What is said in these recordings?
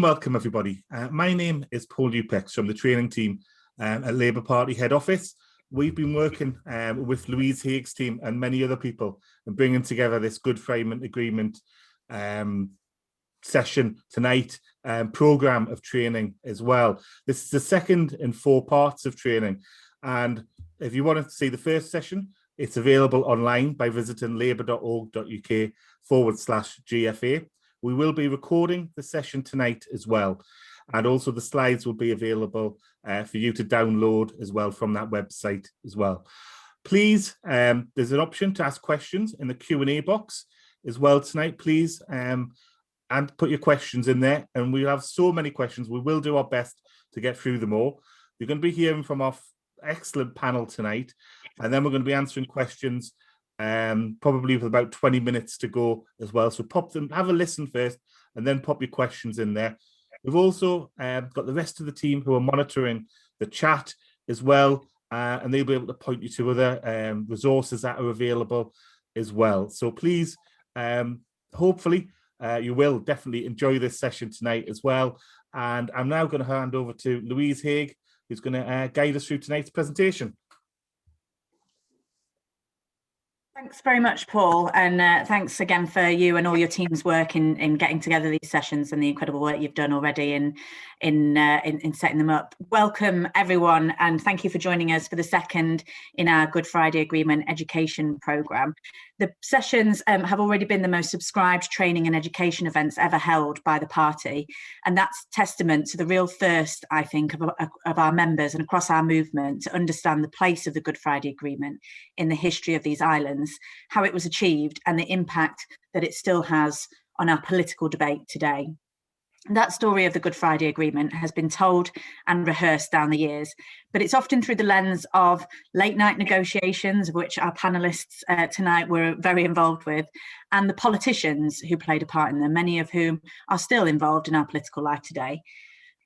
Welcome everybody. My name is Paul Upex from the training team at Labour Party head office. We've been working with Louise Haig's team and many other people and bringing together this Good Friday Agreement session tonight, programme of training as well. This is the second in 4 parts of training, and if you want to see the first session, it's available online by visiting labour.org.uk/GFA. We will be recording the session tonight as well, and also the slides will be available for you to download as well from that website as well. Please, there's an option to ask questions in the Q&A box as well tonight, please, and put your questions in there. And we have so many questions, we will do our best to get through them all. You're going to be hearing from our excellent panel tonight, and then we're going to be answering questions probably with about 20 minutes to go as well. So pop them, have a listen first, and then pop your questions in there. We've also got the rest of the team who are monitoring the chat as well, and they'll be able to point you to other resources that are available as well. So please, hopefully, you will definitely enjoy this session tonight as well. And I'm now going to hand over to Louise Haig, who's going to guide us through tonight's presentation. Thanks very much, Paul, and thanks again for you and all your team's work in getting together these sessions and the incredible work you've done already in setting them up. Welcome everyone, and thank you for joining us for the second in our Good Friday Agreement education programme. The sessions have already been the most subscribed training and education events ever held by the party, and that's testament to the real thirst, I think, of our members and across our movement to understand the place of the Good Friday Agreement in the history of these islands, how it was achieved, and the impact that it still has on our political debate today. That story of the Good Friday Agreement has been told and rehearsed down the years, but it's often through the lens of late night negotiations, of which our panellists tonight were very involved with, and the politicians who played a part in them, many of whom are still involved in our political life today.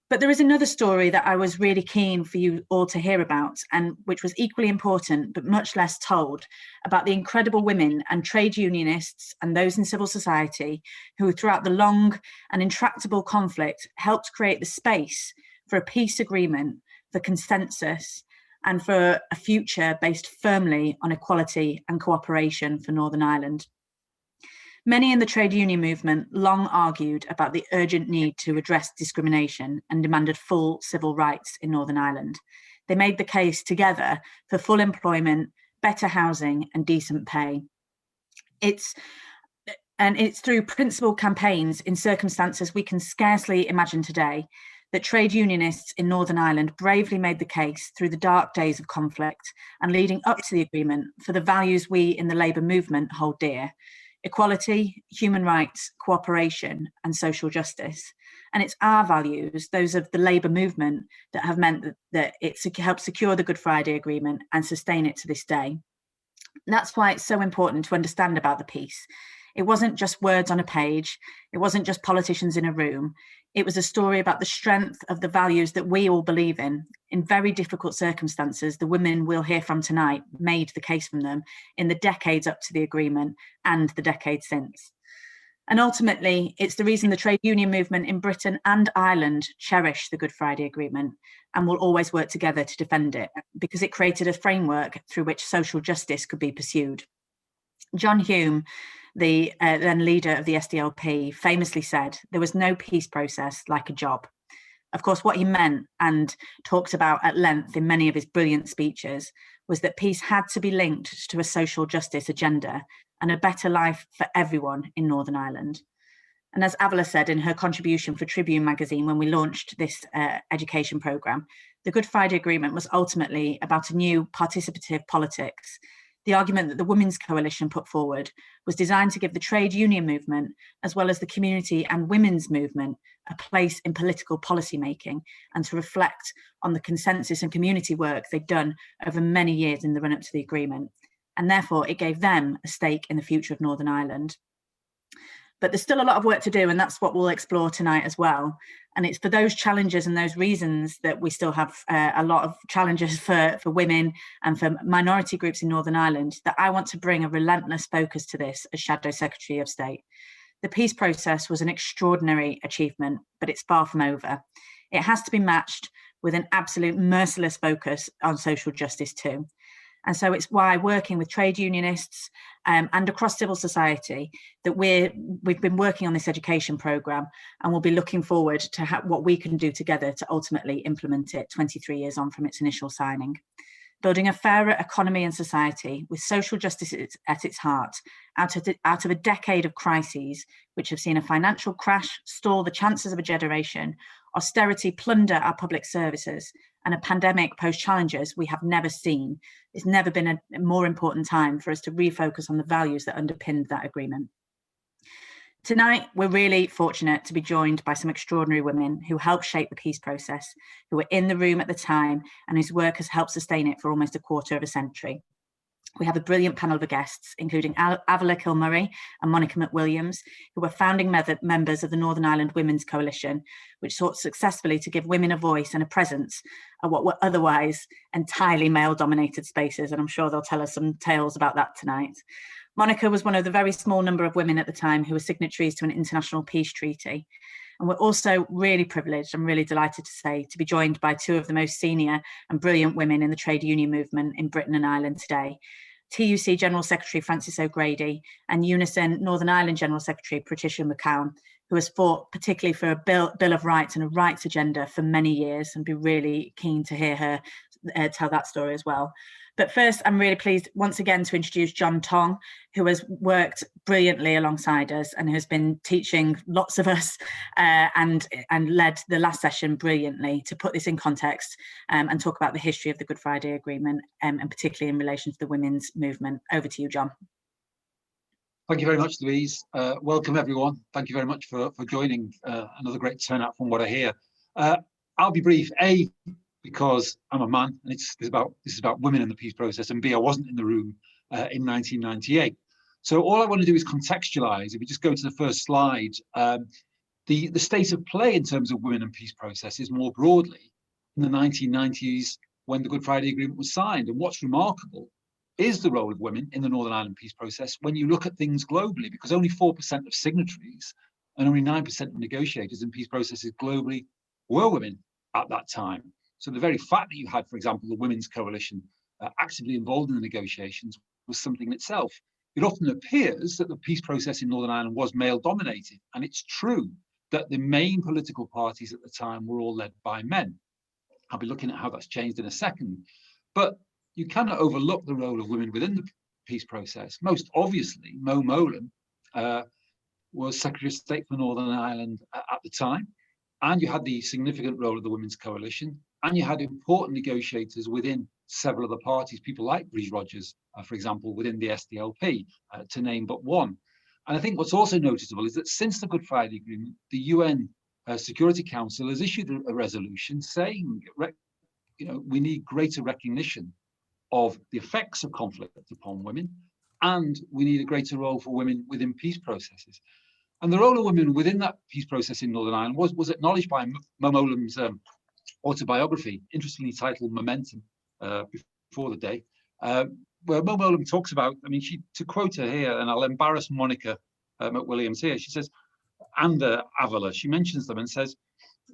But there is another story that I was really keen for you all to hear about, and which was equally important, but much less told, about the incredible women and trade unionists and those in civil society who, throughout the long and intractable conflict, helped create the space for a peace agreement, for consensus, and for a future based firmly on equality and cooperation for Northern Ireland. Many in the trade union movement long argued about the urgent need to address discrimination and demanded full civil rights in Northern Ireland. They made the case together for full employment, better housing and decent pay. It's through principled campaigns in circumstances we can scarcely imagine today that trade unionists in Northern Ireland bravely made the case through the dark days of conflict and leading up to the agreement for the values we in the Labour movement hold dear: equality, human rights, cooperation and social justice. And it's our values, those of the Labour movement, that have meant that it's helped secure the Good Friday Agreement and sustain it to this day. And that's why it's so important to understand about the peace. It wasn't just words on a page. It wasn't just politicians in a room. It was a story about the strength of the values that we all believe in. In very difficult circumstances, the women we'll hear from tonight made the case from them in the decades up to the agreement and the decades since. And ultimately, it's the reason the trade union movement in Britain and Ireland cherish the Good Friday Agreement and will always work together to defend it, because it created a framework through which social justice could be pursued. John Hume, the then leader of the SDLP, famously said there was no peace process like a job. Of course, what he meant, and talked about at length in many of his brilliant speeches, was that peace had to be linked to a social justice agenda and a better life for everyone in Northern Ireland. And as Avala said in her contribution for Tribune magazine when we launched this education programme, the Good Friday Agreement was ultimately about a new participative politics. The argument that the Women's Coalition put forward was designed to give the trade union movement, as well as the community and women's movement, a place in political policy making and to reflect on the consensus and community work they'd done over many years in the run-up to the agreement. And therefore, it gave them a stake in the future of Northern Ireland. But there's still a lot of work to do, and that's what we'll explore tonight as well. And it's for those challenges and those reasons that we still have a lot of challenges for women and for minority groups in Northern Ireland that I want to bring a relentless focus to this as Shadow Secretary of State. The peace process was an extraordinary achievement, but it's far from over. It has to be matched with an absolute merciless focus on social justice too. And so it's why working with trade unionists and across civil society that we've been working on this education programme, and we'll be looking forward to what we can do together to ultimately implement it 23 years on from its initial signing. Building a fairer economy and society with social justice at its heart, out of a decade of crises which have seen a financial crash stall the chances of a generation, austerity plunder our public services, and a pandemic pose challenges we have never seen. It's never been a more important time for us to refocus on the values that underpinned that agreement. Tonight, we're really fortunate to be joined by some extraordinary women who helped shape the peace process, who were in the room at the time, and whose work has helped sustain it for almost a quarter of a century. We have a brilliant panel of guests, including Avila Kilmurray and Monica McWilliams, who were founding members of the Northern Ireland Women's Coalition, which sought successfully to give women a voice and a presence at what were otherwise entirely male-dominated spaces, and I'm sure they'll tell us some tales about that tonight. Monica was one of the very small number of women at the time who were signatories to an international peace treaty. And we're also really privileged, I'm really delighted to say, to be joined by two of the most senior and brilliant women in the trade union movement in Britain and Ireland today. TUC General Secretary Frances O'Grady and Unison Northern Ireland General Secretary Patricia McCown, who has fought particularly for a Bill of Rights and a rights agenda for many years, and be really keen to hear her tell that story as well. But first, I'm really pleased once again to introduce John Tong, who has worked brilliantly alongside us and has been teaching lots of us and led the last session brilliantly to put this in context and talk about the history of the Good Friday Agreement and particularly in relation to the women's movement. Over to you, John. Thank you very much, Louise. Welcome, everyone. Thank you very much for joining. Another great turnout from what I hear. I'll be brief. A, because I'm a man, and this is about women in the peace process, and B, I wasn't in the room in 1998. So all I want to do is contextualize. If we just go to the first slide, the state of play in terms of women and peace processes more broadly in the 1990s when the Good Friday Agreement was signed. And what's remarkable is the role of women in the Northern Ireland peace process when you look at things globally, because only 4% of signatories and only 9% of negotiators in peace processes globally were women at that time. So the very fact that you had, for example, the Women's Coalition actively involved in the negotiations was something in itself. It often appears that the peace process in Northern Ireland was male-dominated, and it's true that the main political parties at the time were all led by men. I'll be looking at how that's changed in a second. But you cannot overlook the role of women within the peace process. Most obviously, Mo Mowlam was Secretary of State for Northern Ireland at the time, and you had the significant role of the Women's Coalition, and you had important negotiators within several of the parties, people like Bríd Rogers, for example, within the SDLP, to name but one. And I think what's also noticeable is that since the Good Friday Agreement, the UN Security Council has issued a resolution saying, we need greater recognition of the effects of conflict upon women, and we need a greater role for women within peace processes. And the role of women within that peace process in Northern Ireland was acknowledged by Mo Mowlam's autobiography, interestingly titled Momentum, before the day, where Mo Mowlam talks about, to quote her here, and I'll embarrass Monica McWilliams here, she says, and Avila, she mentions them and says,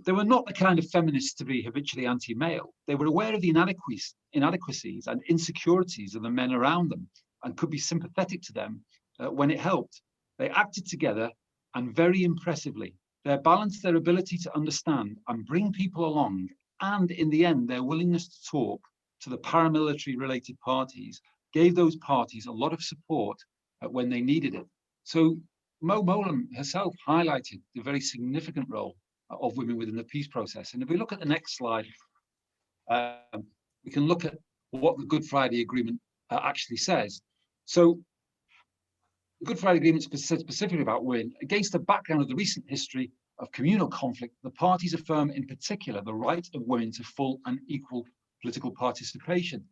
they were not the kind of feminists to be habitually anti-male. They were aware of the inadequacies and insecurities of the men around them and could be sympathetic to them when it helped. They acted together and very impressively. They balanced their ability to understand and bring people along, and in the end, their willingness to talk to the paramilitary related parties gave those parties a lot of support when they needed it. So Mo Mowlam herself highlighted the very significant role of women within the peace process. And if we look at the next slide, we can look at what the Good Friday Agreement actually says. So the Good Friday Agreement said specifically about women, against the background of the recent history of communal conflict, the parties affirm in particular the right of women to full and equal political participation.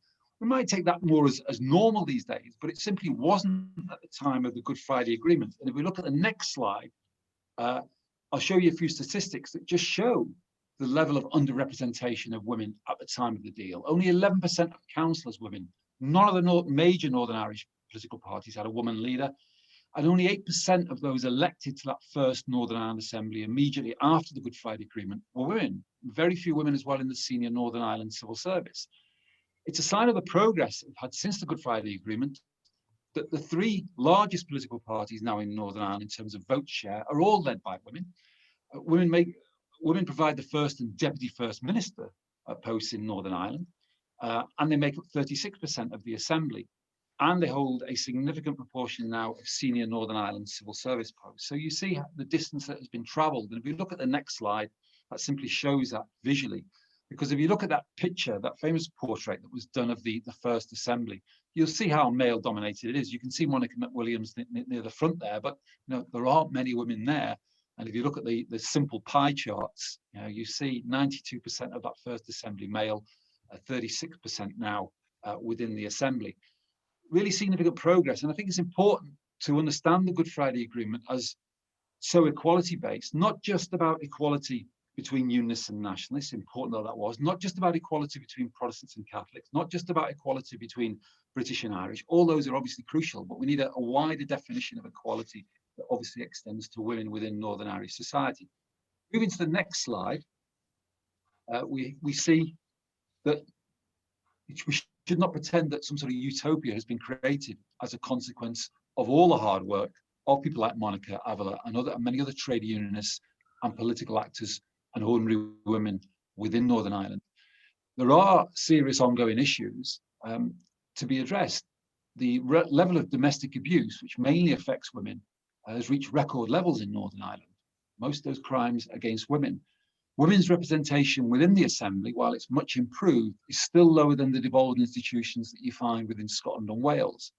We might take that more as normal these days, but it simply wasn't at the time of the Good Friday Agreement. And if we look at the next slide, I'll show you a few statistics that just show the level of underrepresentation of women at the time of the deal. Only 11% of councillors women. None of the major Northern Irish political parties had a woman leader. And only 8% of those elected to that first Northern Ireland Assembly immediately after the Good Friday Agreement were women. Very few women as well in the senior Northern Ireland civil service. It's a sign of the progress we've had since the Good Friday Agreement that the three largest political parties now in Northern Ireland in terms of vote share are all led by women. Women provide the first and deputy first minister posts in Northern Ireland, and they make up 36% of the Assembly. And they hold a significant proportion now of senior Northern Ireland civil service posts. So you see the distance that has been travelled. And if you look at the next slide, that simply shows that visually. Because if you look at that picture, that famous portrait that was done of the first assembly, you'll see how male dominated it is. You can see Monica McWilliams near the front there, but there aren't many women there. And if you look at the simple pie charts, you see 92% of that first assembly male, 36% now within the assembly. Really significant progress. And I think it's important to understand the Good Friday Agreement as so equality based, not just about equality between unionists and nationalists, important though that was, not just about equality between Protestants and Catholics, not just about equality between British and Irish. All those are obviously crucial, but we need a wider definition of equality that obviously extends to women within Northern Irish society. Moving to the next slide, we see that we should not pretend that some sort of utopia has been created as a consequence of all the hard work of people like Monica Avila and many other trade unionists and political actors and ordinary women within Northern Ireland. There are serious ongoing issues to be addressed. The level of domestic abuse, which mainly affects women, has reached record levels in Northern Ireland. Most of those crimes against women. Women's representation within the Assembly, while it's much improved, is still lower than the devolved institutions that you find within Scotland and Wales.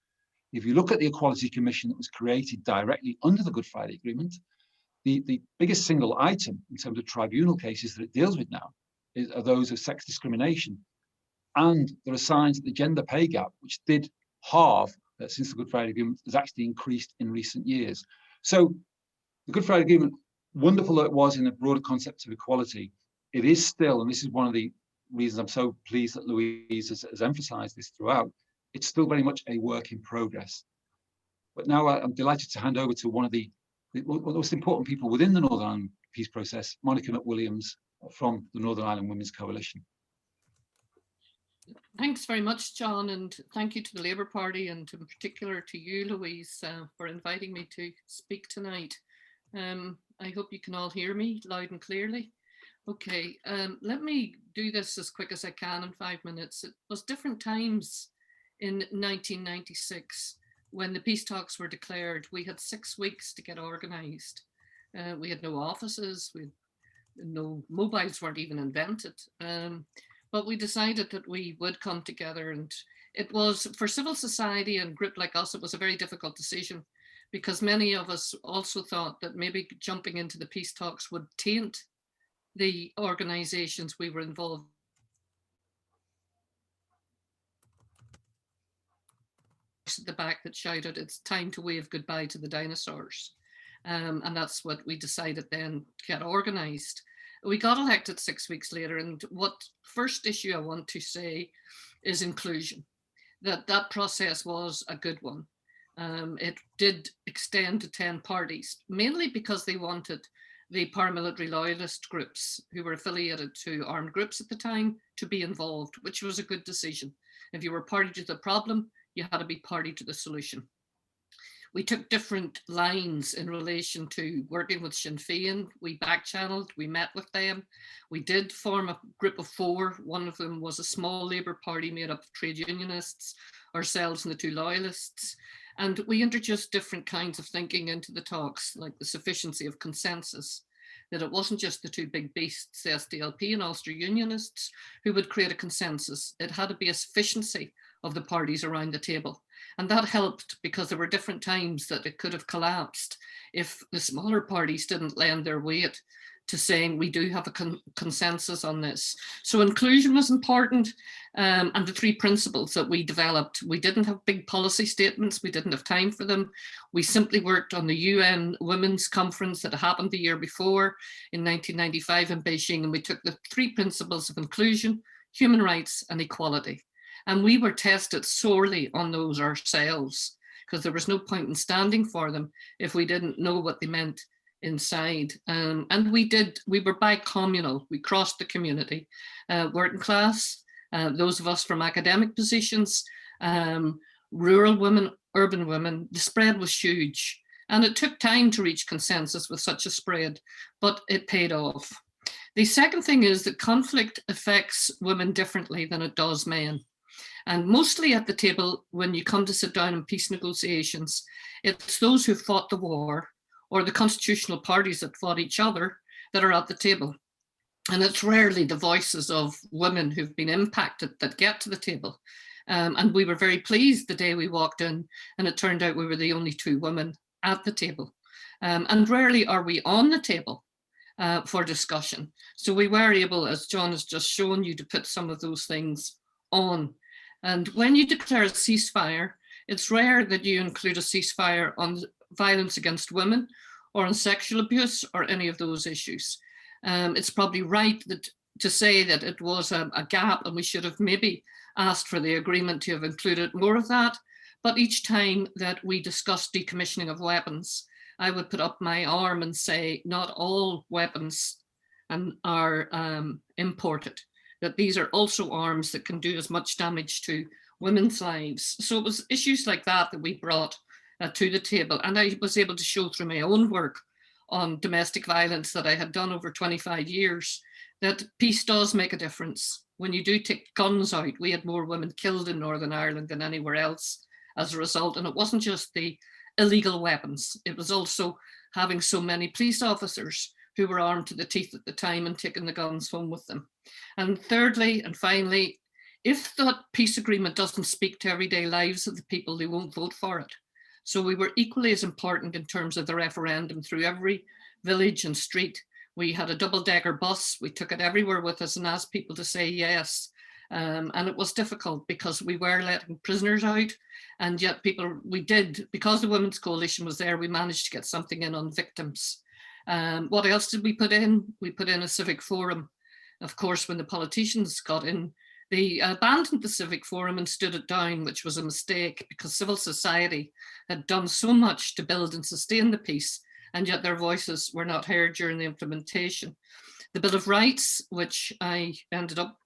If you look at the Equality Commission that was created directly under the Good Friday Agreement, the biggest single item in terms of tribunal cases that it deals with now are those of sex discrimination. And there are signs that the gender pay gap, which did halve since the Good Friday Agreement, has actually increased in recent years. So the Good Friday Agreement, wonderful though it was in the broader concept of equality, it is still, and this is one of the reasons I'm so pleased that Louise has emphasised this throughout, it's still very much a work in progress. But now I'm delighted to hand over to one of the most important people within the Northern Ireland peace process, Monica McWilliams from the Northern Ireland Women's Coalition. Thanks very much, John, and thank you to the Labour Party and in particular to you, Louise, for inviting me to speak tonight. I hope you can all hear me loud and clearly. Okay, let me do this as quick as I can in 5 minutes. It was different times in 1996 when the peace talks were declared. We had 6 weeks to get organised. We had no offices, no mobiles weren't even invented. But we decided that we would come together, and it was, for civil society and a group like us, it was a very difficult decision because many of us also thought that maybe jumping into the peace talks would taint the organisations we were involved at the back that shouted, "It's time to wave goodbye to the dinosaurs." And that's what we decided then to get organised. We got elected 6 weeks later, and what first issue I want to say is inclusion. That process was a good one. It did extend to 10 parties, mainly because they wanted the paramilitary loyalist groups who were affiliated to armed groups at the time to be involved, which was a good decision. If you were party to the problem, you had to be party to the solution. We took different lines in relation to working with Sinn Féin. We back-channeled, we met with them. We did form a group of 4. One of them was a small Labour Party made up of trade unionists, ourselves and the 2 loyalists. And we introduced different kinds of thinking into the talks, like the sufficiency of consensus, that it wasn't just the 2 big beasts, the SDLP and Ulster Unionists, who would create a consensus. It had to be a sufficiency of the parties around the table. And that helped because there were different times that it could have collapsed if the smaller parties didn't lend their weight to saying we do have a consensus on this. So inclusion was important, and the 3 principles that we developed. We didn't have big policy statements, we didn't have time for them. We simply worked on the UN Women's Conference that happened the year before in 1995 in Beijing, and we took the 3 principles of inclusion, human rights and equality. And we were tested sorely on those ourselves because there was no point in standing for them if we didn't know what they meant inside. And we were bi-communal. We crossed the community, working class, those of us from academic positions, rural women, urban women. The spread was huge, and it took time to reach consensus with such a spread, but it paid off. The second thing is that conflict affects women differently than it does men. And mostly at the table, when you come to sit down in peace negotiations, it's those who fought the war or the constitutional parties that fought each other that are at the table. And it's rarely the voices of women who've been impacted that get to the table. And we were very pleased the day we walked in, and it turned out we were the only 2 women at the table. And rarely are we on the table for discussion. So we were able, as John has just shown you, to put some of those things on. And when you declare a ceasefire, it's rare that you include a ceasefire on violence against women or on sexual abuse or any of those issues. It's probably right to say that it was a gap, and we should have maybe asked for the agreement to have included more of that. But each time that we discussed decommissioning of weapons, I would put up my arm and say, not all weapons are imported, that these are also arms that can do as much damage to women's lives. So it was issues like that that we brought to the table. And I was able to show through my own work on domestic violence that I had done over 25 years, that peace does make a difference. When you do take guns out, we had more women killed in Northern Ireland than anywhere else as a result. And it wasn't just the illegal weapons, it was also having so many police officers who were armed to the teeth at the time and taking the guns home with them. And thirdly, and finally, if that peace agreement doesn't speak to everyday lives of the people, they won't vote for it. So we were equally as important in terms of the referendum through every village and street. We had a double-decker bus. We took it everywhere with us and asked people to say yes. And it was difficult because we were letting prisoners out, and yet because the Women's Coalition was there, we managed to get something in on victims. What else did we put in? We put in a civic forum. Of course, when the politicians got in, they abandoned the civic forum and stood it down, which was a mistake because civil society had done so much to build and sustain the peace, and yet their voices were not heard during the implementation. The Bill of Rights, which I ended up,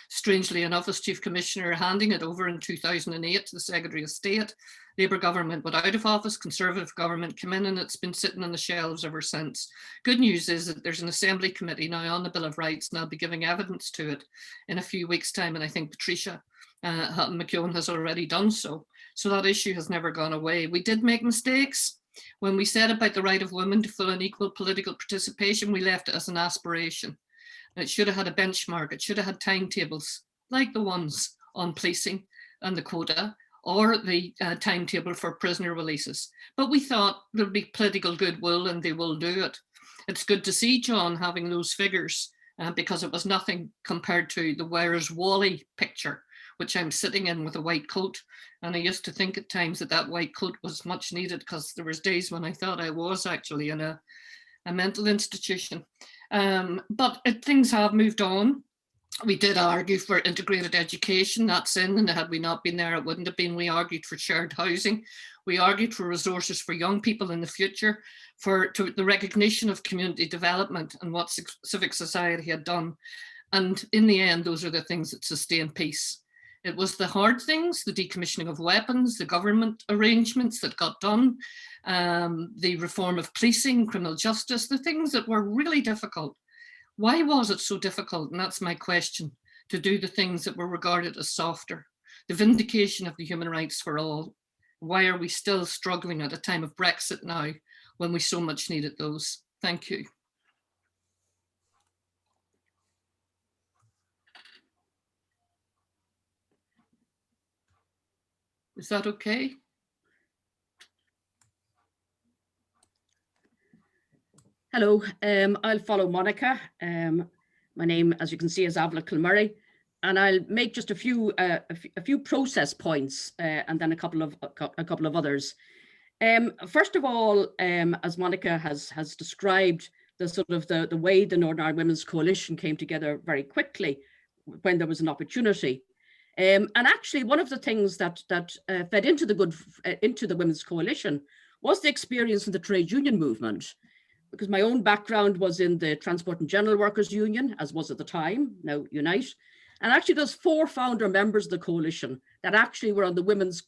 strangely enough, as Chief Commissioner, handing it over in 2008 to the Secretary of State. Labour government went out of office, Conservative government came in, and it's been sitting on the shelves ever since. Good news is that there's an Assembly committee now on the Bill of Rights, and I'll be giving evidence to it in a few weeks' time, and I think Patricia McKeown has already done so. So that issue has never gone away. We did make mistakes. When we said about the right of women to full and equal political participation, we left it as an aspiration. It should have had a benchmark. It should have had timetables like the ones on policing and the quota, or the timetable for prisoner releases. But we thought there'd be political goodwill and they will do it. It's good to see John having those figures because it was nothing compared to the Where's Wally picture, which I'm sitting in with a white coat. And I used to think at times that white coat was much needed because there was days when I thought I was actually in a mental institution. But things have moved on. We did argue for integrated education, that's in, and had we not been there, it wouldn't have been. We argued for shared housing. We argued for resources for young people in the future, for the recognition of community development and what civic society had done. And in the end, those are the things that sustain peace. It was the hard things, the decommissioning of weapons, the government arrangements that got done, the reform of policing, criminal justice, the things that were really difficult. Why was it so difficult? And that's my question, to do the things that were regarded as softer. The vindication of the human rights for all. Why are we still struggling at a time of Brexit now when we so much needed those? Thank you. Is that okay? Hello, I'll follow Monica. My name, as you can see, is Avla Kilmurray, and I'll make just a few process points and then a couple of others. First of all, as Monica has described, the way the Northern Ireland Women's Coalition came together very quickly when there was an opportunity. And actually, one of the things that fed into the Women's Coalition was the experience in the trade union movement, because my own background was in the Transport and General Workers Union, as was at the time, now Unite. And actually, there's 4 founder members of the coalition that actually were on the Women's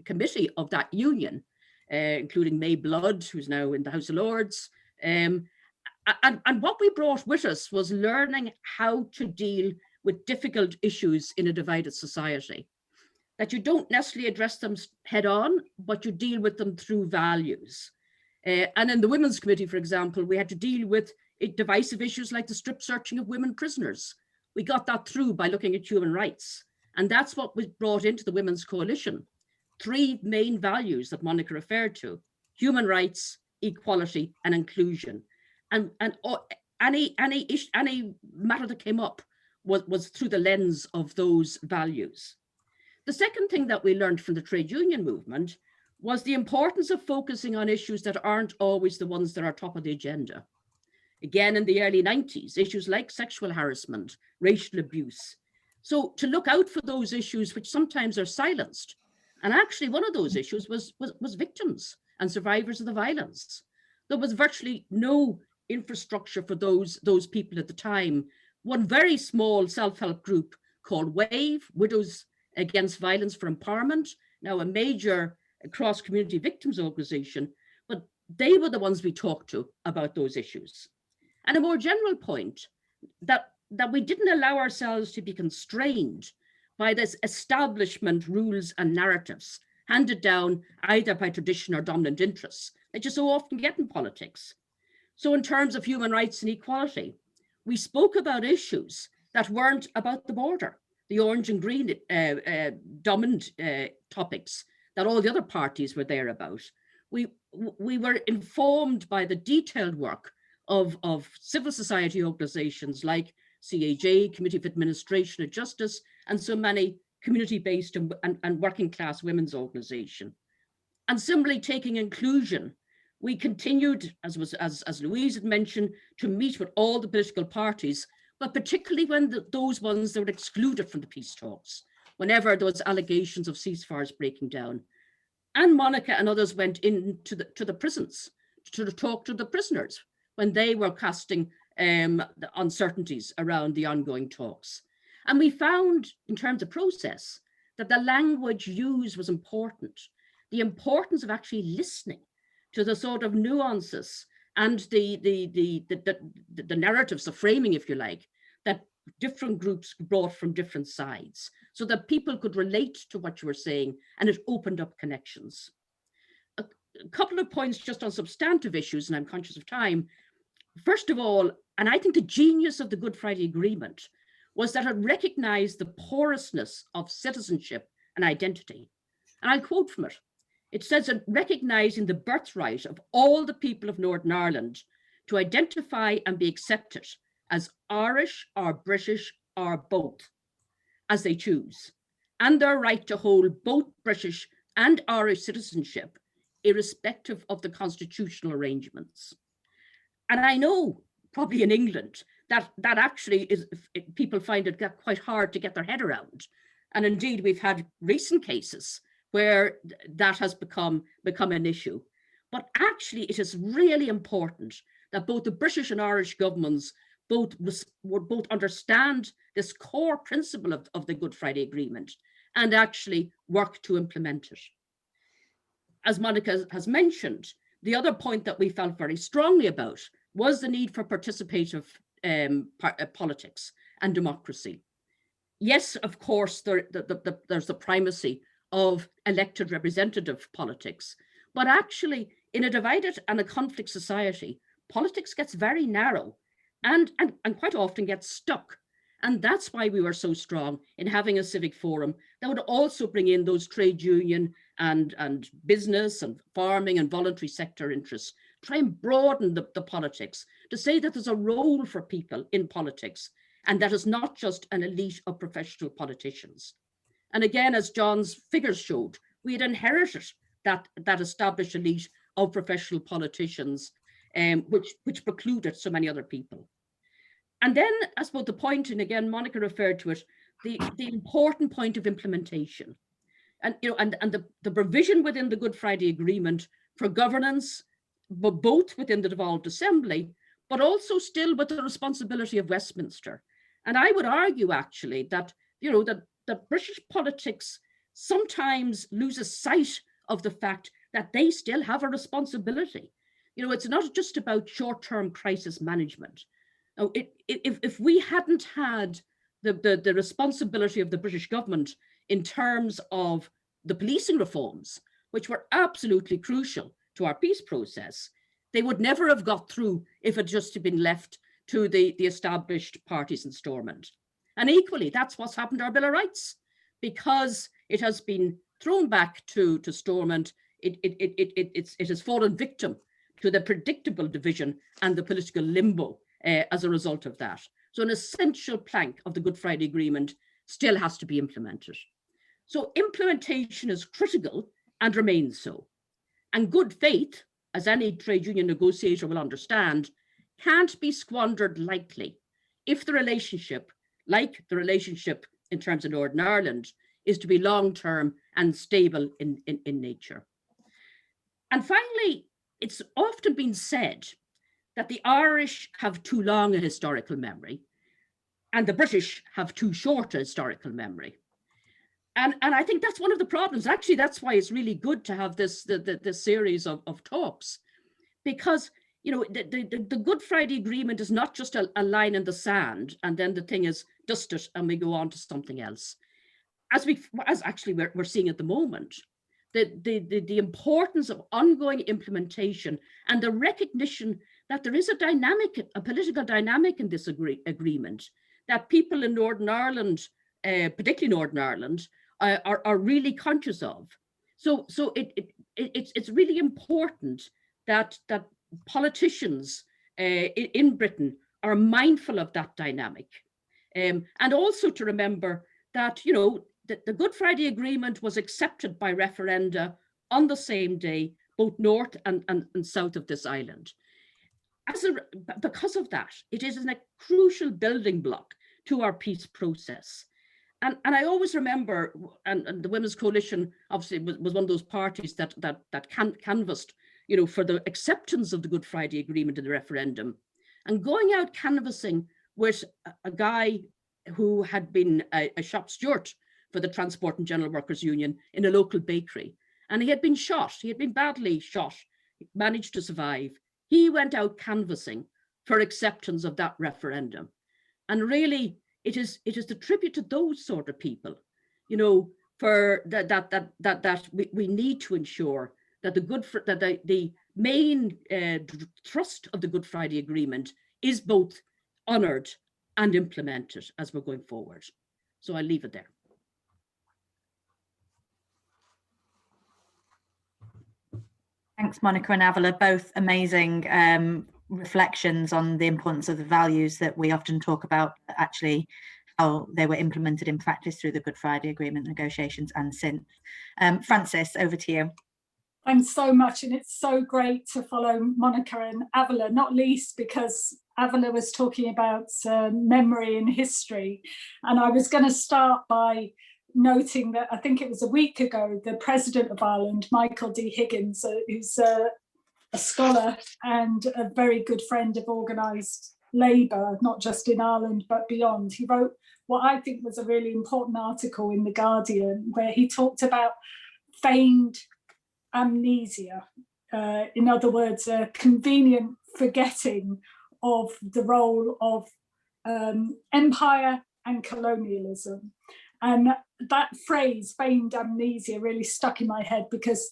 Committee of that union, including May Blood, who's now in the House of Lords. And what we brought with us was learning how to deal with difficult issues in a divided society, that you don't necessarily address them head on, but you deal with them through values. And in the Women's Committee, for example, we had to deal with divisive issues like the strip searching of women prisoners. We got that through by looking at human rights. And that's what was brought into the Women's Coalition. 3 main values that Monica referred to: human rights, equality, and inclusion. And any matter that came up was through the lens of those values. The second thing that we learned from the trade union movement was the importance of focusing on issues that aren't always the ones that are top of the agenda. Again, in the early 90s, issues like sexual harassment, racial abuse. So to look out for those issues which sometimes are silenced. And actually one of those issues was victims and survivors of the violence. There was virtually no infrastructure for those people at the time. One very small self-help group called WAVE, Widows Against Violence for Empowerment, now a major cross-community victims organization, but they were the ones we talked to about those issues. And a more general point, that we didn't allow ourselves to be constrained by this establishment rules and narratives handed down either by tradition or dominant interests that you so often get in politics. So in terms of human rights and equality, we spoke about issues that weren't about the border, the orange and green dominant topics that all the other parties were there about. We were informed by the detailed work of civil society organizations like CAJ, Committee for Administration and Justice, and so many community-based and working class women's organization. And similarly, taking inclusion, we continued, as Louise had mentioned, to meet with all the political parties, but particularly when those ones that were excluded from the peace talks, whenever there was allegations of ceasefires breaking down. And Monica and others went into the prisons to talk to the prisoners when they were casting the uncertainties around the ongoing talks. And we found, in terms of process, that the language used was important. The importance of actually listening to the sort of nuances and the narratives, the framing, if you like, that different groups brought from different sides, so that people could relate to what you were saying, and it opened up connections. A couple of points just on substantive issues, and I'm conscious of time. First of all, and I think the genius of the Good Friday Agreement was that it recognized the porousness of citizenship and identity. And I'll quote from it. It says that recognizing the birthright of all the people of Northern Ireland to identify and be accepted as Irish or British or both, as they choose, and their right to hold both British and Irish citizenship, irrespective of the constitutional arrangements. And I know, probably in England, that actually is, people find it quite hard to get their head around. And indeed, we've had recent cases where that has become an issue. But actually, it is really important that both the British and Irish governments both understand this core principle of the Good Friday Agreement and actually work to implement it. As Monica has mentioned, the other point that we felt very strongly about was the need for participative politics and democracy. Yes, of course, there's the primacy of elected representative politics, but actually in a divided and a conflict society, politics gets very narrow and quite often gets stuck. And that's why we were so strong in having a civic forum that would also bring in those trade union and business and farming and voluntary sector interests, try and broaden the politics to say that there's a role for people in politics and that is not just an elite of professional politicians. And again, as John's figures showed, we had inherited that established elite of professional politicians, which precluded so many other people. And then I suppose the point, and again, Monica referred to it, the important point of implementation. And, you know, and the provision within the Good Friday Agreement for governance, but both within the devolved assembly, but also still with the responsibility of Westminster. And I would argue actually that, you know, that British politics sometimes loses sight of the fact that they still have a responsibility. You know, it's not just about short-term crisis management. Now, if we hadn't had the responsibility of the British government in terms of the policing reforms, which were absolutely crucial to our peace process, they would never have got through if it just had been left to the established parties in Stormont. And equally, that's what's happened to our Bill of Rights, because it has been thrown back to Stormont. It has fallen victim to the predictable division and the political limbo as a result of that. So an essential plank of the Good Friday Agreement still has to be implemented. So implementation is critical and remains so. And good faith, as any trade union negotiator will understand, can't be squandered lightly if the relationship, like the relationship in terms of Northern Ireland, is to be long-term and stable in nature. And finally, it's often been said that the Irish have too long a historical memory and the British have too short a historical memory. And I think that's one of the problems. Actually, that's why it's really good to have this series of talks, because, you know, the Good Friday Agreement is not just a line in the sand and then the thing is dusted and we go on to something else. As actually we're seeing at the moment, the importance of ongoing implementation and the recognition that there is a political dynamic in this agreement that people in Northern Ireland, particularly Northern Ireland, are really conscious of. So it's really important that politicians in Britain are mindful of that dynamic, and also to remember that, you know, the Good Friday Agreement was accepted by referenda on the same day, both north and south of this island. Because of that, it is a crucial building block to our peace process. And I always remember, and the Women's Coalition obviously was one of those parties that canvassed, you know, for the acceptance of the Good Friday Agreement in the referendum, and going out canvassing with a guy who had been a shop steward for the Transport and General Workers Union in a local bakery. And he had been shot, he had been badly shot, managed to survive. He went out canvassing for acceptance of that referendum. And really, it is the tribute to those sort of people, you know, for that we need to ensure that the main thrust of the Good Friday Agreement is both honoured and implemented as we're going forward. So I'll leave it there. Thanks, Monica and Avila, both amazing reflections on the importance of the values that we often talk about, actually how they were implemented in practice through the Good Friday Agreement negotiations and since. Frances, over to you. Thanks so much, and it's so great to follow Monica and Avila, not least because Avila was talking about memory and history, and I was going to start by noting that I think it was a week ago, the President of Ireland, Michael D. Higgins, who's a scholar and a very good friend of organised labour, not just in Ireland but beyond. He wrote what I think was a really important article in The Guardian, where he talked about feigned amnesia. In other words, a convenient forgetting of the role of empire and colonialism. And that phrase, feigned amnesia, really stuck in my head, because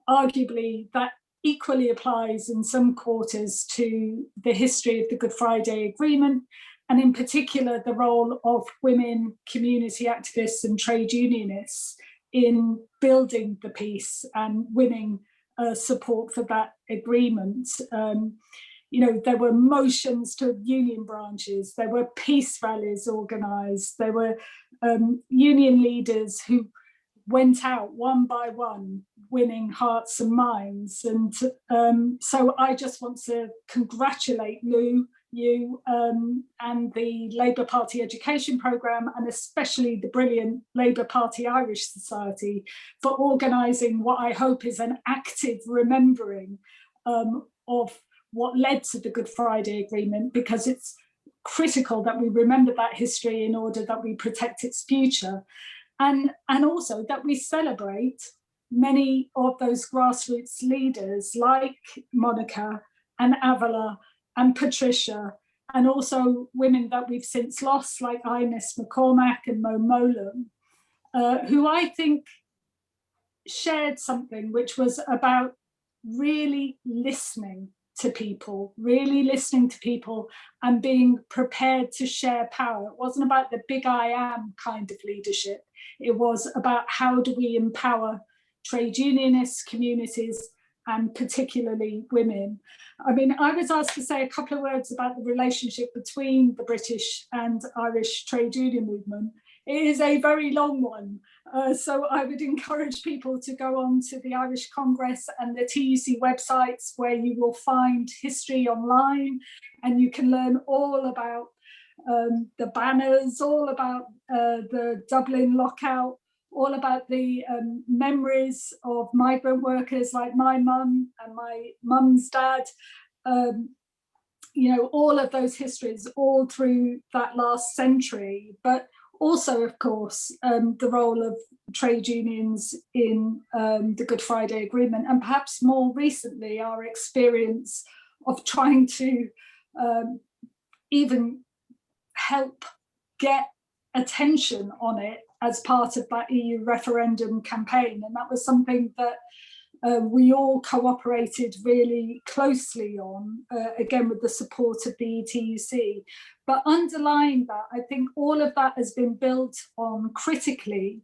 arguably that equally applies in some quarters to the history of the Good Friday Agreement, and in particular the role of women, community activists and trade unionists in building the peace and winning support for that agreement. You know, there were motions to union branches, there were peace rallies organised, there were union leaders who went out one by one, winning hearts and minds. And so I just want to congratulate Lou you and the Labour Party Education Programme, and especially the brilliant Labour Party Irish Society, for organising what I hope is an active remembering of what led to the Good Friday Agreement, because it's critical that we remember that history in order that we protect its future, and also that we celebrate many of those grassroots leaders like Monica and Avola and Patricia, and also women that we've since lost like Ines McCormack and Mo Mowlam, who I think shared something which was about really listening to people, and being prepared to share power. It wasn't about the big I am kind of leadership. It was about how do we empower trade unionist communities, and particularly women. I mean, I was asked to say a couple of words about the relationship between the British and Irish trade union movement. It is a very long one. So I would encourage people to go on to the Irish Congress and the TUC websites, where you will find history online, and you can learn all about the banners, all about the Dublin lockout, all about the memories of migrant workers like my mum and my mum's dad. You know, all of those histories all through that last century, but also, of course, the role of trade unions in the Good Friday Agreement, and perhaps more recently, our experience of trying to even help get attention on it as part of that EU referendum campaign. And that was something that we all cooperated really closely on, again, with the support of the ETUC. But underlying that, I think all of that has been built on critically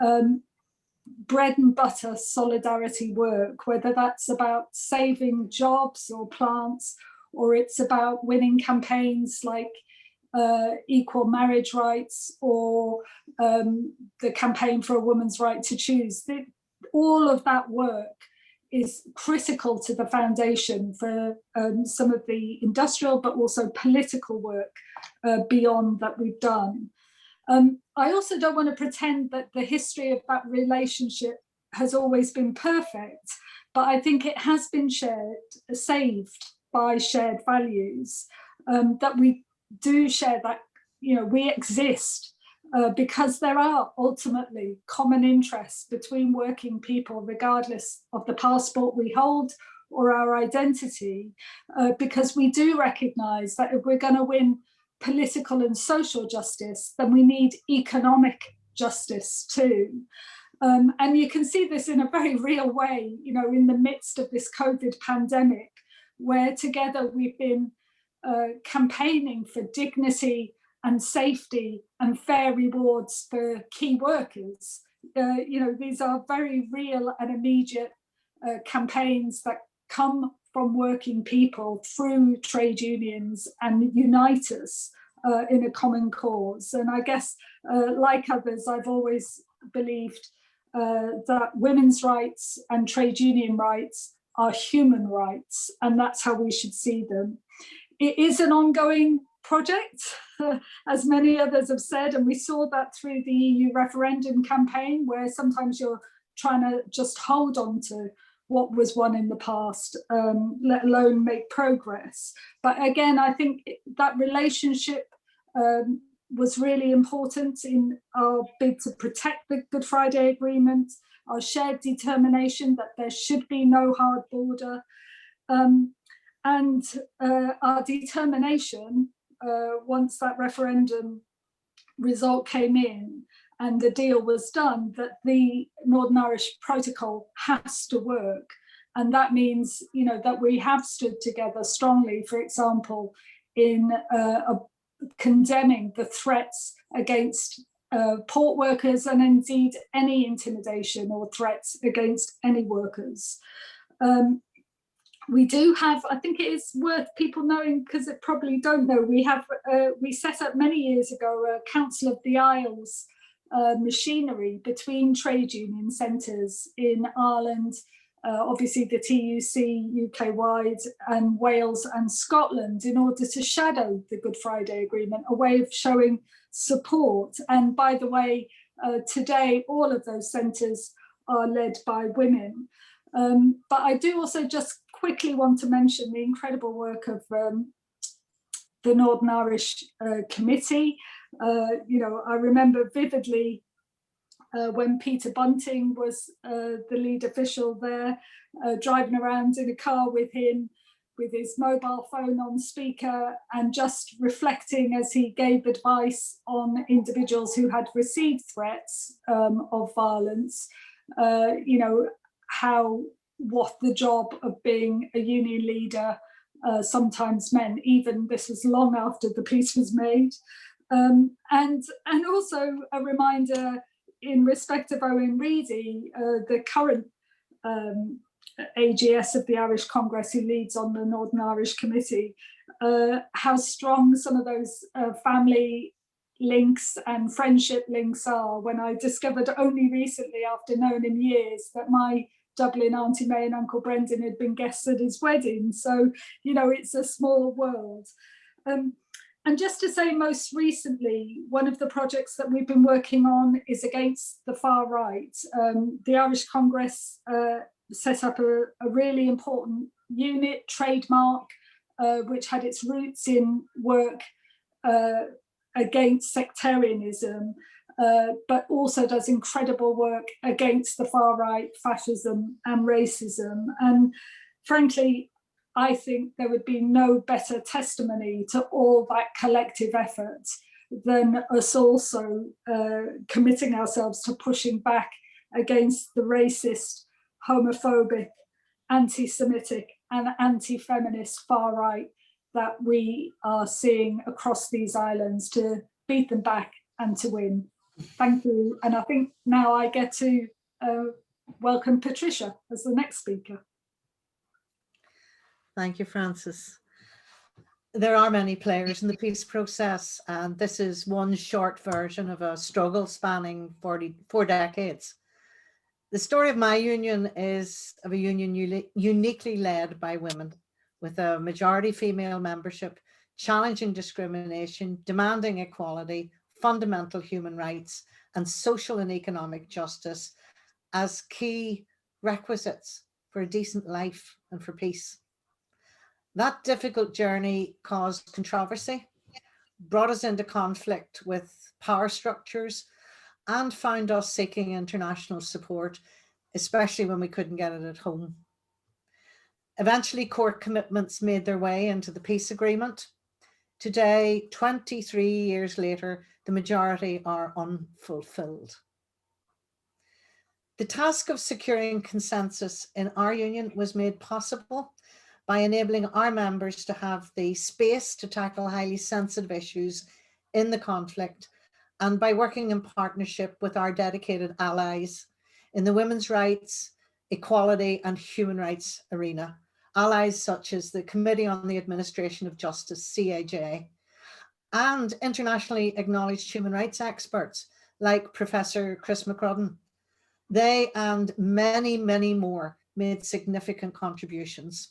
bread and butter solidarity work, whether that's about saving jobs or plants, or it's about winning campaigns like equal marriage rights, or the campaign for a woman's right to choose. All of that work is critical to the foundation for some of the industrial but also political work beyond that we've done. I also don't want to pretend that the history of that relationship has always been perfect, but I think it has been saved by shared values, that we do share, that, you know, we exist because there are ultimately common interests between working people, regardless of the passport we hold or our identity, because we do recognise that if we're going to win political and social justice, then we need economic justice too. And you can see this in a very real way, you know, in the midst of this COVID pandemic, where together we've been campaigning for dignity and safety and fair rewards for key workers. You know, these are very real and immediate campaigns that come from working people through trade unions and unite us in a common cause. And I guess, like others, I've always believed that women's rights and trade union rights are human rights, and that's how we should see them. It is an ongoing project, as many others have said, and we saw that through the EU referendum campaign, where sometimes you're trying to just hold on to what was won in the past, let alone make progress. But again, I think that relationship was really important in our bid to protect the Good Friday Agreement, our shared determination that there should be no hard border, and our determination once that referendum result came in and the deal was done, that the Northern Irish Protocol has to work. And that means, you know, that we have stood together strongly, for example, in condemning the threats against port workers, and indeed any intimidation or threats against any workers. We do have, I think it is worth people knowing, because they probably don't know, we set up many years ago a Council of the Isles machinery between trade union centres in Ireland, obviously the TUC UK-wide and Wales and Scotland, in order to shadow the Good Friday Agreement, a way of showing support. And by the way, today all of those centres are led by women. But I do also just quickly want to mention the incredible work of the Northern Irish Committee. I remember vividly when Peter Bunting was the lead official there, driving around in a car with him, with his mobile phone on speaker, and just reflecting as he gave advice on individuals who had received threats of violence, what the job of being a union leader sometimes meant. Even this was long after the peace was made. And also a reminder in respect of Owen Reedy, the current AGS of the Irish Congress, who leads on the Northern Irish Committee, how strong some of those family links and friendship links are, when I discovered only recently, after knowing him years, that my Dublin Auntie May and Uncle Brendan had been guests at his wedding. So, it's a small world. And just to say, most recently, one of the projects that we've been working on is against the far right. The Irish Congress set up a really important unit, Trademark, which had its roots in work against sectarianism, but also does incredible work against the far right, fascism and racism. And frankly, I think there would be no better testimony to all that collective effort than us also committing ourselves to pushing back against the racist, homophobic, anti-Semitic and anti-feminist far right that we are seeing across these islands, to beat them back and to win. Thank you. And I think now I get to welcome Patricia as the next speaker. Thank you, Frances. There are many players in the peace process, and this is one short version of a struggle spanning 4 decades. The story of my union is of a union uniquely led by women, with a majority female membership, challenging discrimination, demanding equality, fundamental human rights, and social and economic justice as key requisites for a decent life and for peace. That difficult journey caused controversy, brought us into conflict with power structures, and found us seeking international support, especially when we couldn't get it at home. Eventually, court commitments made their way into the peace agreement. Today, 23 years later, the majority are unfulfilled. The task of securing consensus in our union was made possible by enabling our members to have the space to tackle highly sensitive issues in the conflict, and by working in partnership with our dedicated allies in the women's rights, equality and human rights arena. Allies such as the Committee on the Administration of Justice, CAJ, and internationally acknowledged human rights experts like Professor Chris McCrudden. They and many, many more made significant contributions.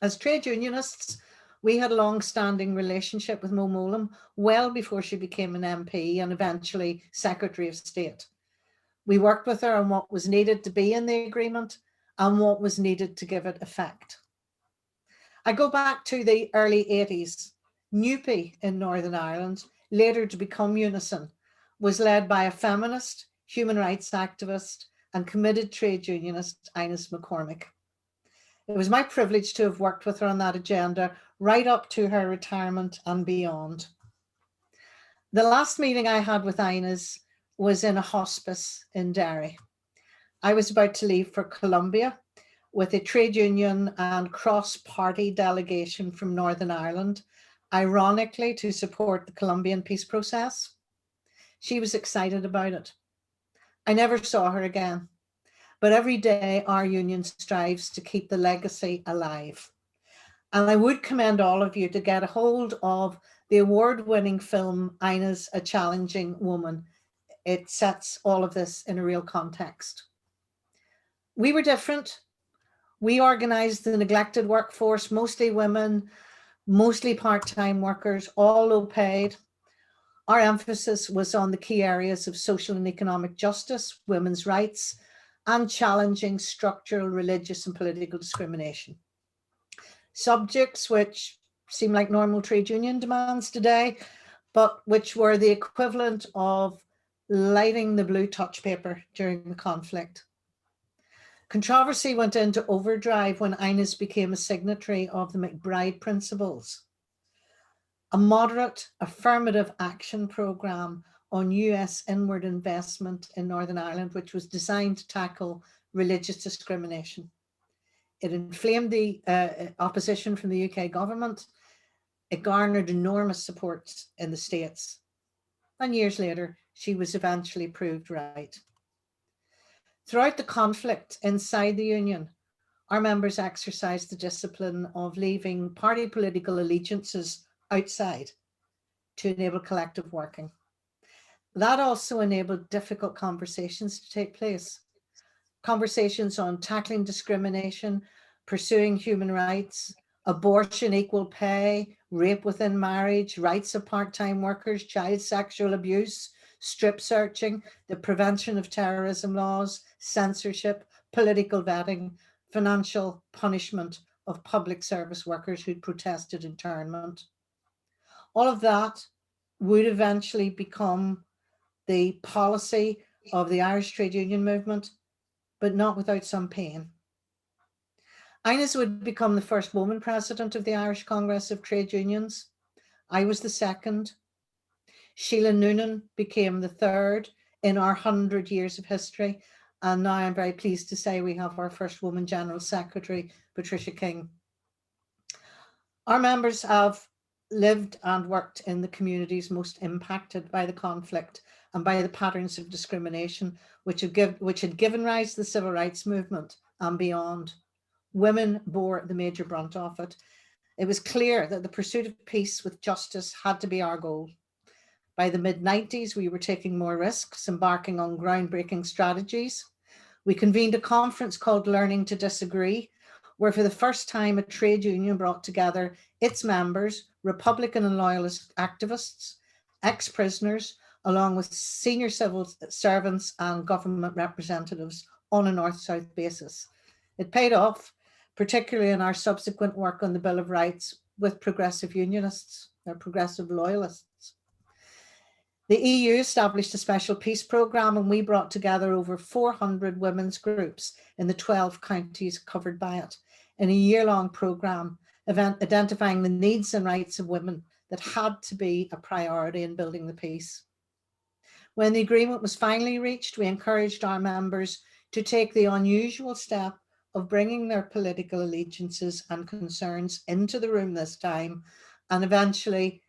As trade unionists, we had a long-standing relationship with Mo Mowlam well before she became an MP and eventually Secretary of State. We worked with her on what was needed to be in the agreement and what was needed to give it effect. I go back to the early 80s. NUPE in Northern Ireland, later to become Unison, was led by a feminist, human rights activist and committed trade unionist, Ines McCormick. It was my privilege to have worked with her on that agenda right up to her retirement and beyond. The last meeting I had with Ines was in a hospice in Derry. I was about to leave for Colombia with a trade union and cross-party delegation from Northern Ireland, ironically to support the Colombian peace process. She was excited about it. I never saw her again. But every day our union strives to keep the legacy alive. And I would commend all of you to get a hold of the award-winning film, Ines, A Challenging Woman. It sets all of this in a real context. We were different, We organised the neglected workforce, mostly women, mostly part-time workers, all low paid. Our emphasis was on the key areas of social and economic justice, women's rights, and challenging structural religious and political discrimination. Subjects which seem like normal trade union demands today, but which were the equivalent of lighting the blue touch paper during the conflict. Controversy went into overdrive when Inez became a signatory of the McBride Principles, a moderate affirmative action programme on US inward investment in Northern Ireland, which was designed to tackle religious discrimination. It inflamed the opposition from the UK government. It garnered enormous support in the States. And years later, she was eventually proved right. Throughout the conflict inside the union, our members exercised the discipline of leaving party political allegiances outside to enable collective working. That also enabled difficult conversations to take place. Conversations on tackling discrimination, pursuing human rights, abortion, equal pay, rape within marriage, rights of part-time workers, child sexual abuse, strip searching, the prevention of terrorism laws, censorship, political vetting, financial punishment of public service workers who protested internment. All of that would eventually become the policy of the Irish trade union movement, but not without some pain. Inez would become the first woman president of the Irish Congress of Trade Unions. I was the second. Sheila Noonan became the third in our 100 years of history. And now I'm very pleased to say we have our first woman General Secretary, Patricia King. Our members have lived and worked in the communities most impacted by the conflict and by the patterns of discrimination which had given rise to the civil rights movement and beyond. Women bore the major brunt of it. It was clear that the pursuit of peace with justice had to be our goal. By the mid-90s, we were taking more risks, embarking on groundbreaking strategies. We convened a conference called Learning to Disagree, where for the first time a trade union brought together its members, Republican and Loyalist activists, ex-prisoners, along with senior civil servants and government representatives on a north-south basis. It paid off, particularly in our subsequent work on the Bill of Rights with progressive unionists or progressive loyalists. The EU established a special peace programme and we brought together over 400 women's groups in the 12 counties covered by it in a year-long programme identifying the needs and rights of women that had to be a priority in building the peace. When the agreement was finally reached, we encouraged our members to take the unusual step of bringing their political allegiances and concerns into the room this time, and eventually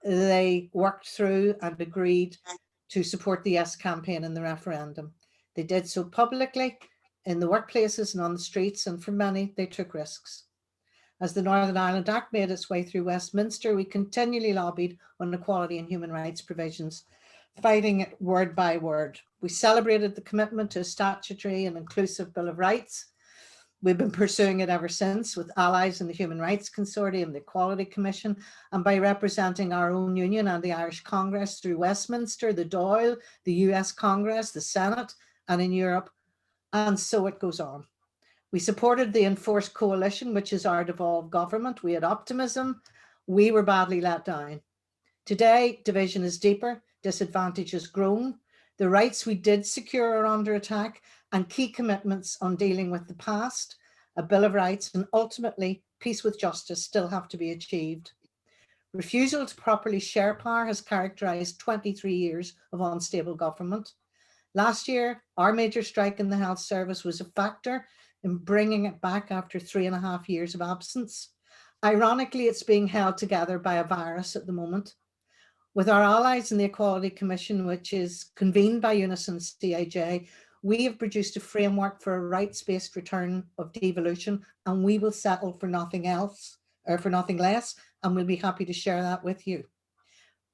they worked through and agreed to support the Yes campaign in the referendum. They did so publicly in the workplaces and on the streets, and for many, they took risks. As the Northern Ireland Act made its way through Westminster, we continually lobbied on equality and human rights provisions, fighting it word by word. We celebrated the commitment to a statutory and inclusive Bill of Rights. We've been pursuing it ever since with allies in the Human Rights Consortium, the Equality Commission, and by representing our own union and the Irish Congress through Westminster, the Dáil, the US Congress, the Senate, and in Europe. And so it goes on. We supported the Enforced Coalition, which is our devolved government. We had optimism. We were badly let down. Today, division is deeper, disadvantage has grown. The rights we did secure are under attack, and key commitments on dealing with the past, a Bill of Rights, and ultimately peace with justice still have to be achieved. Refusal to properly share power has characterised 23 years of unstable government. Last year, our major strike in the health service was a factor in bringing it back after 3.5 years of absence. Ironically, it's being held together by a virus at the moment. With our allies in the Equality Commission, which is convened by Unison CIJ, we have produced a framework for a rights-based return of devolution, and we will settle for nothing else or for nothing less, and we'll be happy to share that with you.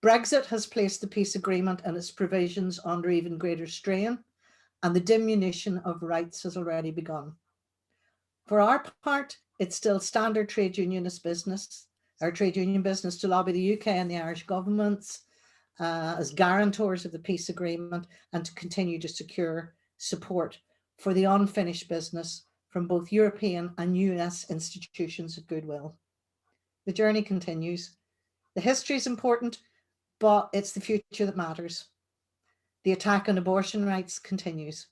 Brexit has placed the peace agreement and its provisions under even greater strain, and the diminution of rights has already begun. For our part, it's still standard trade unionist business, our trade union business, to lobby the UK and the Irish governments as guarantors of the peace agreement, and to continue to secure support for the unfinished business from both European and US institutions of goodwill. The journey continues. The history is important, but it's the future that matters. The attack on abortion rights continues.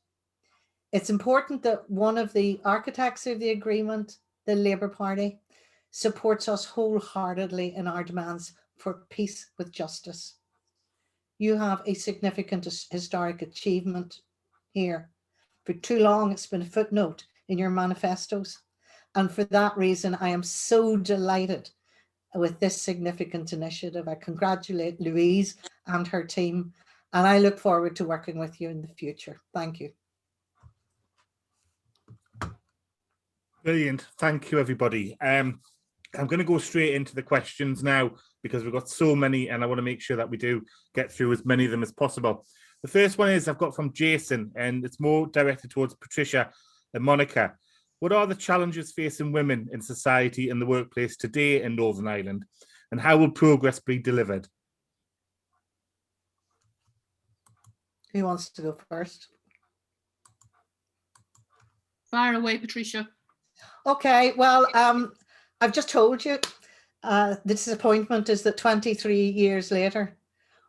It's important that one of the architects of the agreement, the Labour Party, supports us wholeheartedly in our demands for peace with justice. You have a significant historic achievement here. For too long, it's been a footnote in your manifestos. And for that reason, I am so delighted with this significant initiative. I congratulate Louise and her team, and I look forward to working with you in the future. Thank you. Brilliant. Thank you, everybody. I'm going to go straight into the questions now, because we've got so many and I want to make sure that we do get through as many of them as possible. The first one is I've got from Jason, and it's more directed towards Patricia and Monica. What are the challenges facing women in society and the workplace today in Northern Ireland, and how will progress be delivered? Who wants to go first? Fire away, Patricia. Okay, well, I've just told you the disappointment is that 23 years later,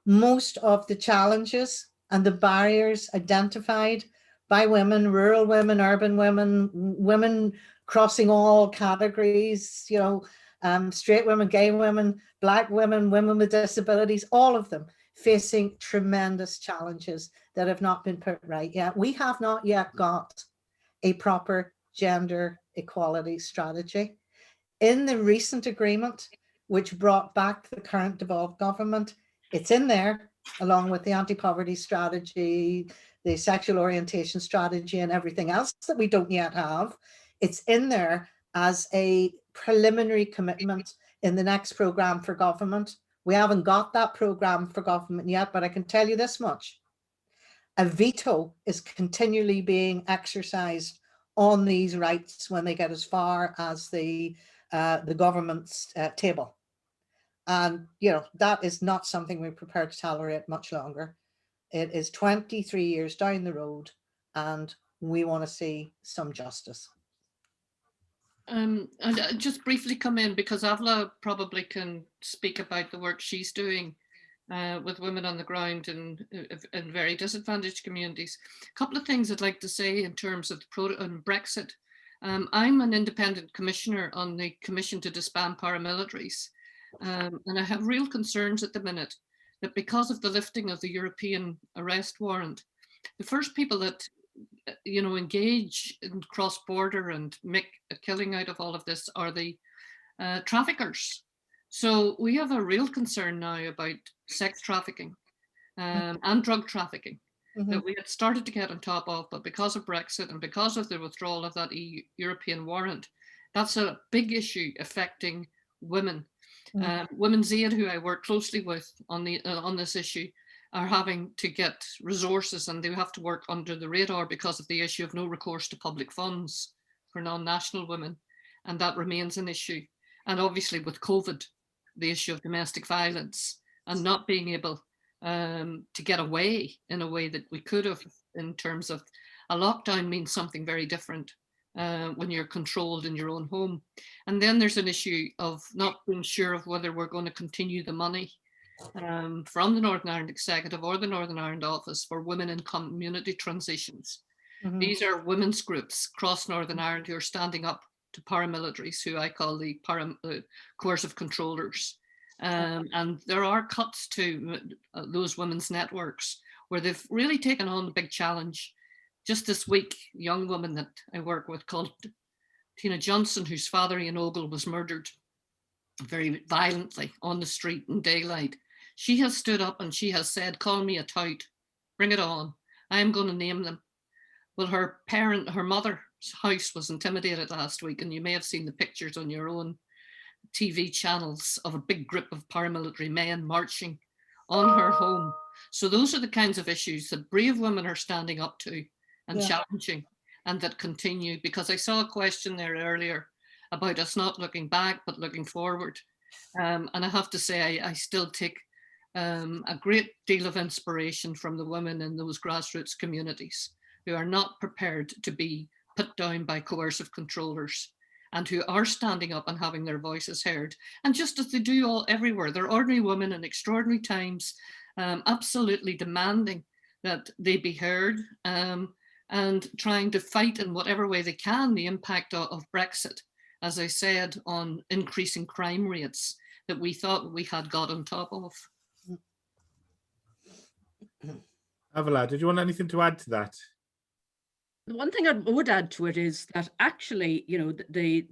most of the challenges and the barriers identified by women, rural women, urban women, women crossing all categories, you know, straight women, gay women, Black women, women with disabilities, all of them facing tremendous challenges that have not been put right yet. We have not yet got a proper gender equality strategy. In the recent agreement, which brought back the current devolved government, it's in there along with the anti-poverty strategy, the sexual orientation strategy, and everything else that we don't yet have. It's in there as a preliminary commitment in the next programme for government. We haven't got that programme for government yet, but I can tell you this much. A veto is continually being exercised on these rights when they get as far as the government's table. And, you know, that is not something we're prepared to tolerate much longer. It is 23 years down the road, and we want to see some justice. And just briefly come in, because Avla probably can speak about the work she's doing with women on the ground in very disadvantaged communities. A couple of things I'd like to say in terms of Brexit. I'm an independent commissioner on the Commission to Disband Paramilitaries, and I have real concerns at the minute that because of the lifting of the European arrest warrant, the first people that engage in cross-border and make a killing out of all of this are the traffickers. So we have a real concern now about sex trafficking and drug trafficking that we had started to get on top of, but because of Brexit and because of the withdrawal of that European warrant, that's a big issue affecting women. Women's Aid, who I work closely with on this issue, are having to get resources, and they have to work under the radar because of the issue of no recourse to public funds for non-national women, and that remains an issue. And obviously with COVID, the issue of domestic violence and not being able to get away in a way that we could have, in terms of a lockdown means something very different when you're controlled in your own home. And then there's an issue of not being sure of whether we're going to continue the money from the Northern Ireland Executive or the Northern Ireland Office for women in community transitions. These are women's groups across Northern Ireland who are standing up to paramilitaries, who I call the coercive controllers. And there are cuts to those women's networks where they've really taken on the big challenge. Just this week, a young woman that I work with called Tina Johnson, whose father Ian Ogle was murdered very violently on the street in daylight. She has stood up and she has said, call me a tout, bring it on. I am going to name them. Well, her mother's house was intimidated last week, and you may have seen the pictures on your own TV channels of a big group of paramilitary men marching on her home. So those are the kinds of issues that brave women are standing up to and challenging. and that continue, because I saw a question there earlier about us not looking back, but looking forward. And I have to say, I still take a great deal of inspiration from the women in those grassroots communities who are not prepared to be put down by coercive controllers, and who are standing up and having their voices heard. And just as they do all everywhere, they're ordinary women in extraordinary times, absolutely demanding that they be heard, and trying to fight in whatever way they can the impact of Brexit, as I said, on increasing crime rates that we thought we had got on top of. Avala, did you want anything to add to that? The one thing I would add to it is that actually, you know, the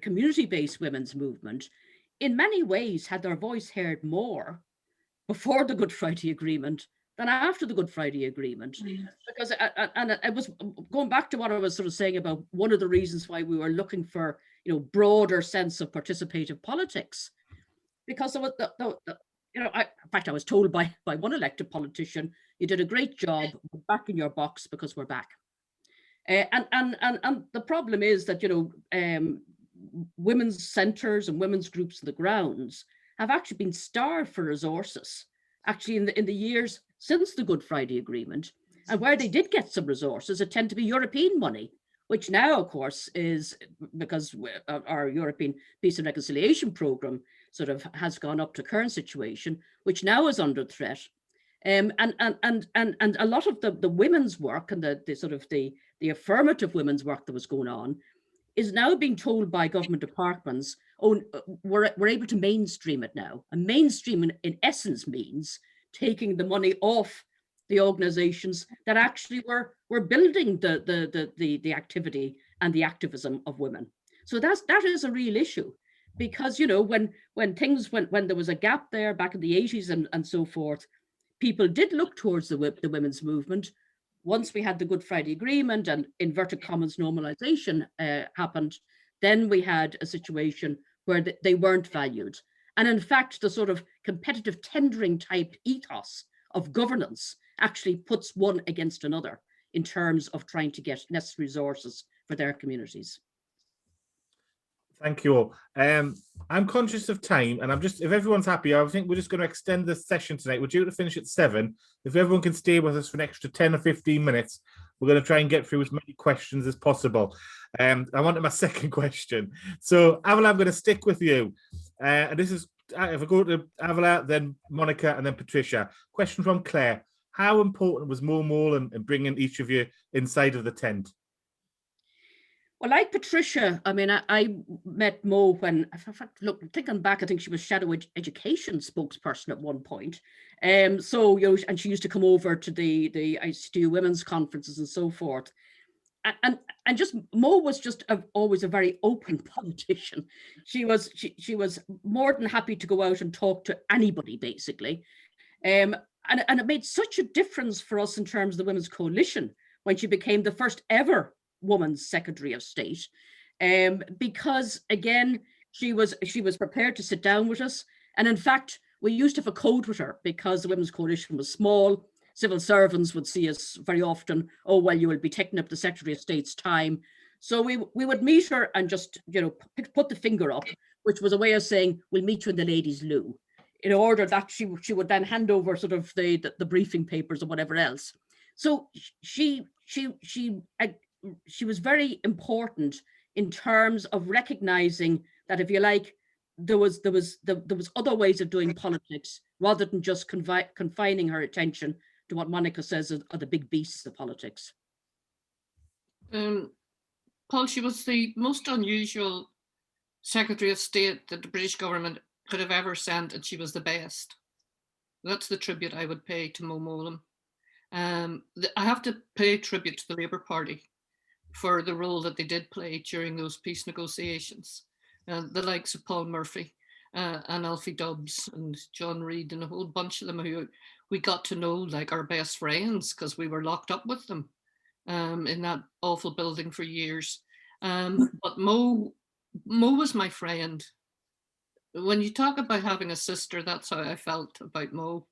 community-based women's movement in many ways had their voice heard more before the Good Friday Agreement than after the Good Friday Agreement. Because, and it was going back to what I was sort of saying about one of the reasons why we were looking for, you know, broader sense of participative politics, because there was you know, in fact, I was told by one elected politician, you did a great job, we're back in your box because we're back. And the problem is that, you know, women's centres and women's groups on the grounds have actually been starved for resources, actually in the years since the Good Friday Agreement. And where they did get some resources, it tend to be European money, which now, of course, is because our European Peace and Reconciliation Programme sort of has gone up to current situation, which now is under threat. And a lot of the women's work and the sort of the affirmative women's work that was going on is now being told by government departments, oh, we're able to mainstream it now. And mainstream in essence means taking the money off the organizations that actually were building the activity and the activism of women. So that is a real issue, because, you know, when there was a gap there back in the 80s and so forth, people did look towards the women's movement. Once we had the Good Friday Agreement and inverted commas normalization happened, then we had a situation where they weren't valued. And in fact, the sort of competitive tendering type ethos of governance actually puts one against another in terms of trying to get necessary resources for their communities. Thank you all. I'm conscious of time, and if everyone's happy, I think we're just going to extend the session tonight. We're due to finish at 7. If everyone can stay with us for an extra 10 or 15 minutes, we're going to try and get through as many questions as possible. I wanted my second question. So, Avala, I'm going to stick with you. And this is, if I go to Avala, then Monica, and then Patricia. Question from Claire. How important was Mo Mowlam in bringing each of you inside of the tent? Well, like Patricia, I mean, I met Mo when, in fact, look, thinking back, I think she was Shadow Education spokesperson at one point. So, you know, and she used to come over to the ICTU women's conferences and so forth. And just Mo was just always a very open politician. She was more than happy to go out and talk to anybody, basically. And it made such a difference for us in terms of the Women's Coalition when she became the first ever woman's Secretary of State, because again, she was prepared to sit down with us. And in fact, we used to have a code with her because the Women's Coalition was small. Civil servants would see us very often. Oh, well, you will be taking up the Secretary of State's time. So we would meet her and just, you know, put the finger up, which was a way of saying, we'll meet you in the ladies' loo, in order that she would then hand over sort of the briefing papers or whatever else. So she was very important in terms of recognizing that, if you like, there was other ways of doing politics rather than just confining her attention to what Monica says are the big beasts of politics. Paul, she was the most unusual Secretary of State that the British government could have ever sent, and she was the best. That's the tribute I would pay to Mo Mowlam. I have to pay tribute to the Labour Party for the role that they did play during those peace negotiations. The likes of Paul Murphy and Alfie Dubs and John Reid and a whole bunch of them who we got to know like our best friends because we were locked up with them in that awful building for years. But Mo was my friend. When you talk about having a sister, that's how I felt about Mo.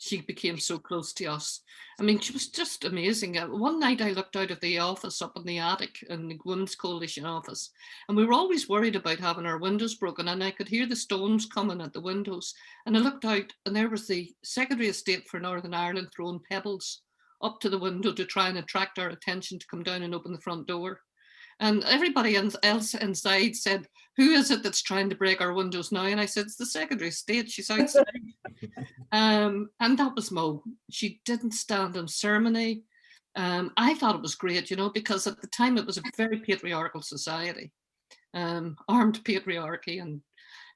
she became so close to us. I mean, she was just amazing. One night I looked out of the office up in the attic in the Women's Coalition office, and we were always worried about having our windows broken, and I could hear the stones coming at the windows. And I looked out, and there was the Secretary of State for Northern Ireland throwing pebbles up to the window to try and attract our attention to come down and open the front door. And everybody else inside said, "Who is it that's trying to break our windows now?" And I said, "It's the Secretary of State, she's outside." And that was Mo. She didn't stand on ceremony. I thought it was great, you know, because at the time it was a very patriarchal society, armed patriarchy and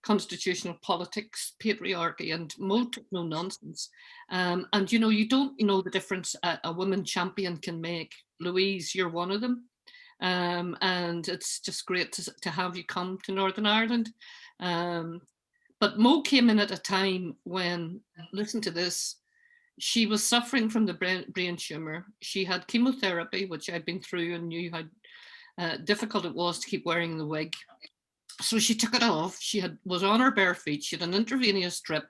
constitutional politics patriarchy, and Mo took no nonsense. And, you know, you don't know the difference a woman champion can make. Louise, you're one of them. And it's just great to have you come to Northern Ireland. But Mo came in at a time when, listen to this, she was suffering from the brain tumor. She had chemotherapy, which I'd been through and knew how difficult it was to keep wearing the wig. So she took it off. She was on her bare feet. She had an intravenous drip.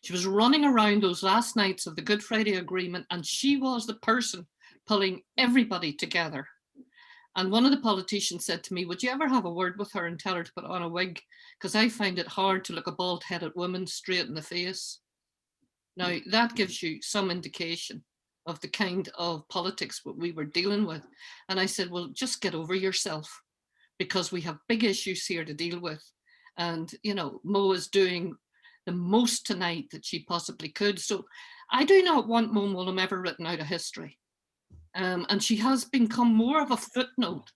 She was running around those last nights of the Good Friday Agreement, and she was the person pulling everybody together. And one of the politicians said to me, "Would you ever have a word with her and tell her to put on a wig? Because I find it hard to look a bald-headed woman straight in the face." Now, that gives you some indication of the kind of politics what we were dealing with. And I said, "Well, just get over yourself, because we have big issues here to deal with." And, you know, Mo is doing the most tonight that she possibly could. So I do not want Mo Mowlam ever written out of history. And she has become more of a footnote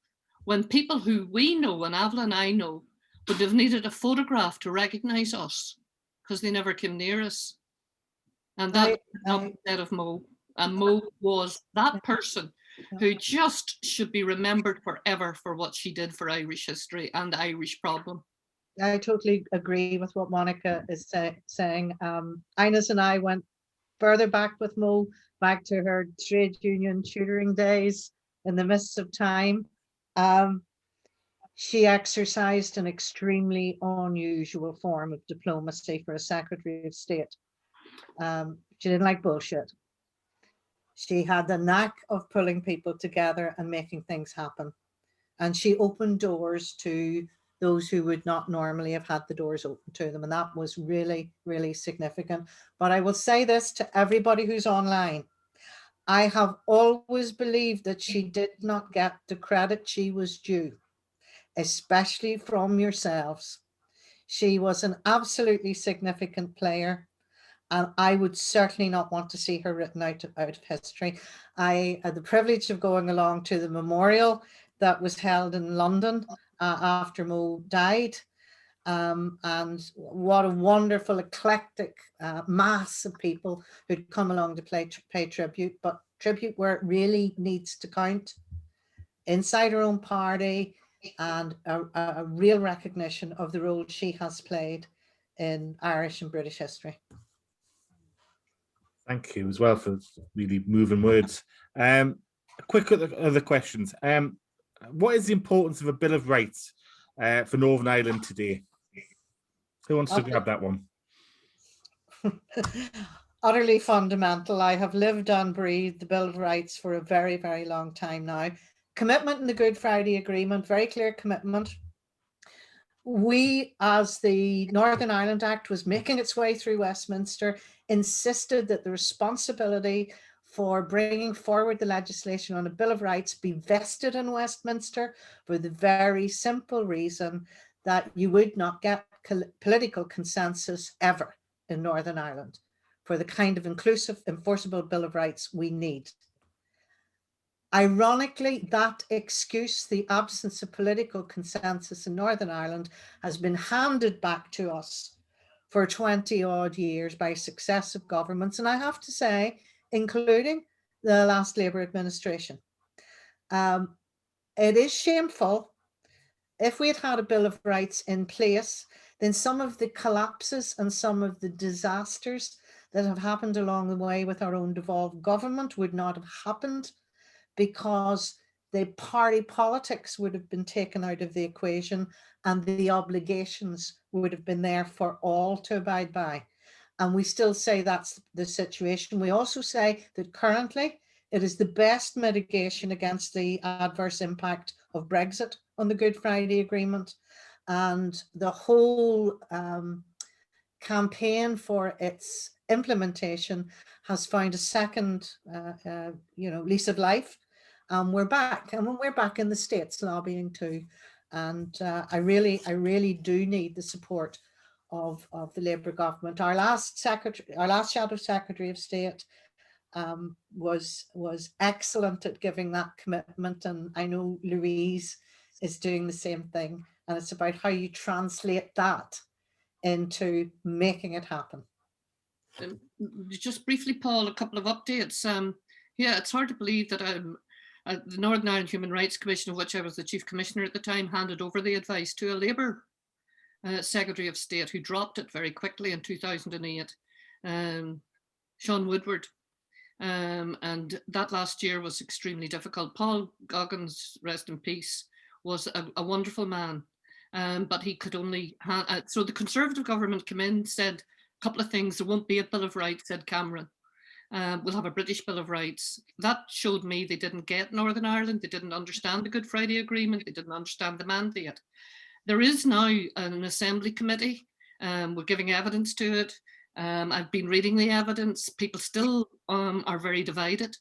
when people who we know, and Avala and I know, would have needed a photograph to recognize us because they never came near us. And that was said of Mo. And Mo was that person who just should be remembered forever for what she did for Irish history and the Irish problem. I totally agree with what Monica is saying. Ines and I went further back with Mo, back to her trade union tutoring days in the mists of time. She exercised an extremely unusual form of diplomacy for a Secretary of State. She didn't like bullshit. She had the knack of pulling people together and making things happen. And she opened doors to those who would not normally have had the doors open to them. And that was really, really significant. But I will say this to everybody who's online. I have always believed that she did not get the credit she was due, especially from yourselves. She was an absolutely significant player, and I would certainly not want to see her written out of history. I had the privilege of going along to the memorial that was held in London after Mo died. And what a wonderful, eclectic mass of people who'd come along to pay tribute, but tribute where it really needs to count, inside her own party, and a real recognition of the role she has played in Irish and British history. Thank you as well for really moving words. A quick other questions. What is the importance of a Bill of Rights for Northern Ireland today? Who wants to grab that one? Utterly fundamental. I have lived and breathed the Bill of Rights for a very, very long time now. Commitment in the Good Friday Agreement, very clear commitment. We, as the Northern Ireland Act was making its way through Westminster, insisted that the responsibility for bringing forward the legislation on a Bill of Rights be vested in Westminster, for the very simple reason that you would not get political consensus ever in Northern Ireland for the kind of inclusive, enforceable Bill of Rights we need. Ironically, that excuse, the absence of political consensus in Northern Ireland, has been handed back to us for 20 odd years by successive governments. And I have to say, including the last Labour administration. It is shameful. If we had had a Bill of Rights in place, then some of the collapses and some of the disasters that have happened along the way with our own devolved government would not have happened, because the party politics would have been taken out of the equation and the obligations would have been there for all to abide by. And we still say that's the situation. We also say that currently it is the best mitigation against the adverse impact of Brexit on the Good Friday Agreement. And the whole campaign for its implementation has found a second lease of life. We're back, and we're back in the States lobbying too. And I really do need the support of the Labour government. Our last Shadow Secretary of State was excellent at giving that commitment, and I know Louise is doing the same thing. And it's about how you translate that into making it happen. Just briefly, Paul, a couple of updates. Yeah, it's hard to believe that the Northern Ireland Human Rights Commission, of which I was the Chief Commissioner at the time, handed over the advice to a Labour Secretary of State who dropped it very quickly in 2008, Sean Woodward. And that last year was extremely difficult. Paul Goggins, rest in peace, was a wonderful man, but he could only, so the Conservative government came in, said a couple of things. There won't be a Bill of Rights, said Cameron. We'll have a British Bill of Rights. That showed me they didn't get Northern Ireland. They didn't understand the Good Friday Agreement. They didn't understand the mandate. There is now an Assembly Committee. We're giving evidence to it. I've been reading the evidence. People still are very divided.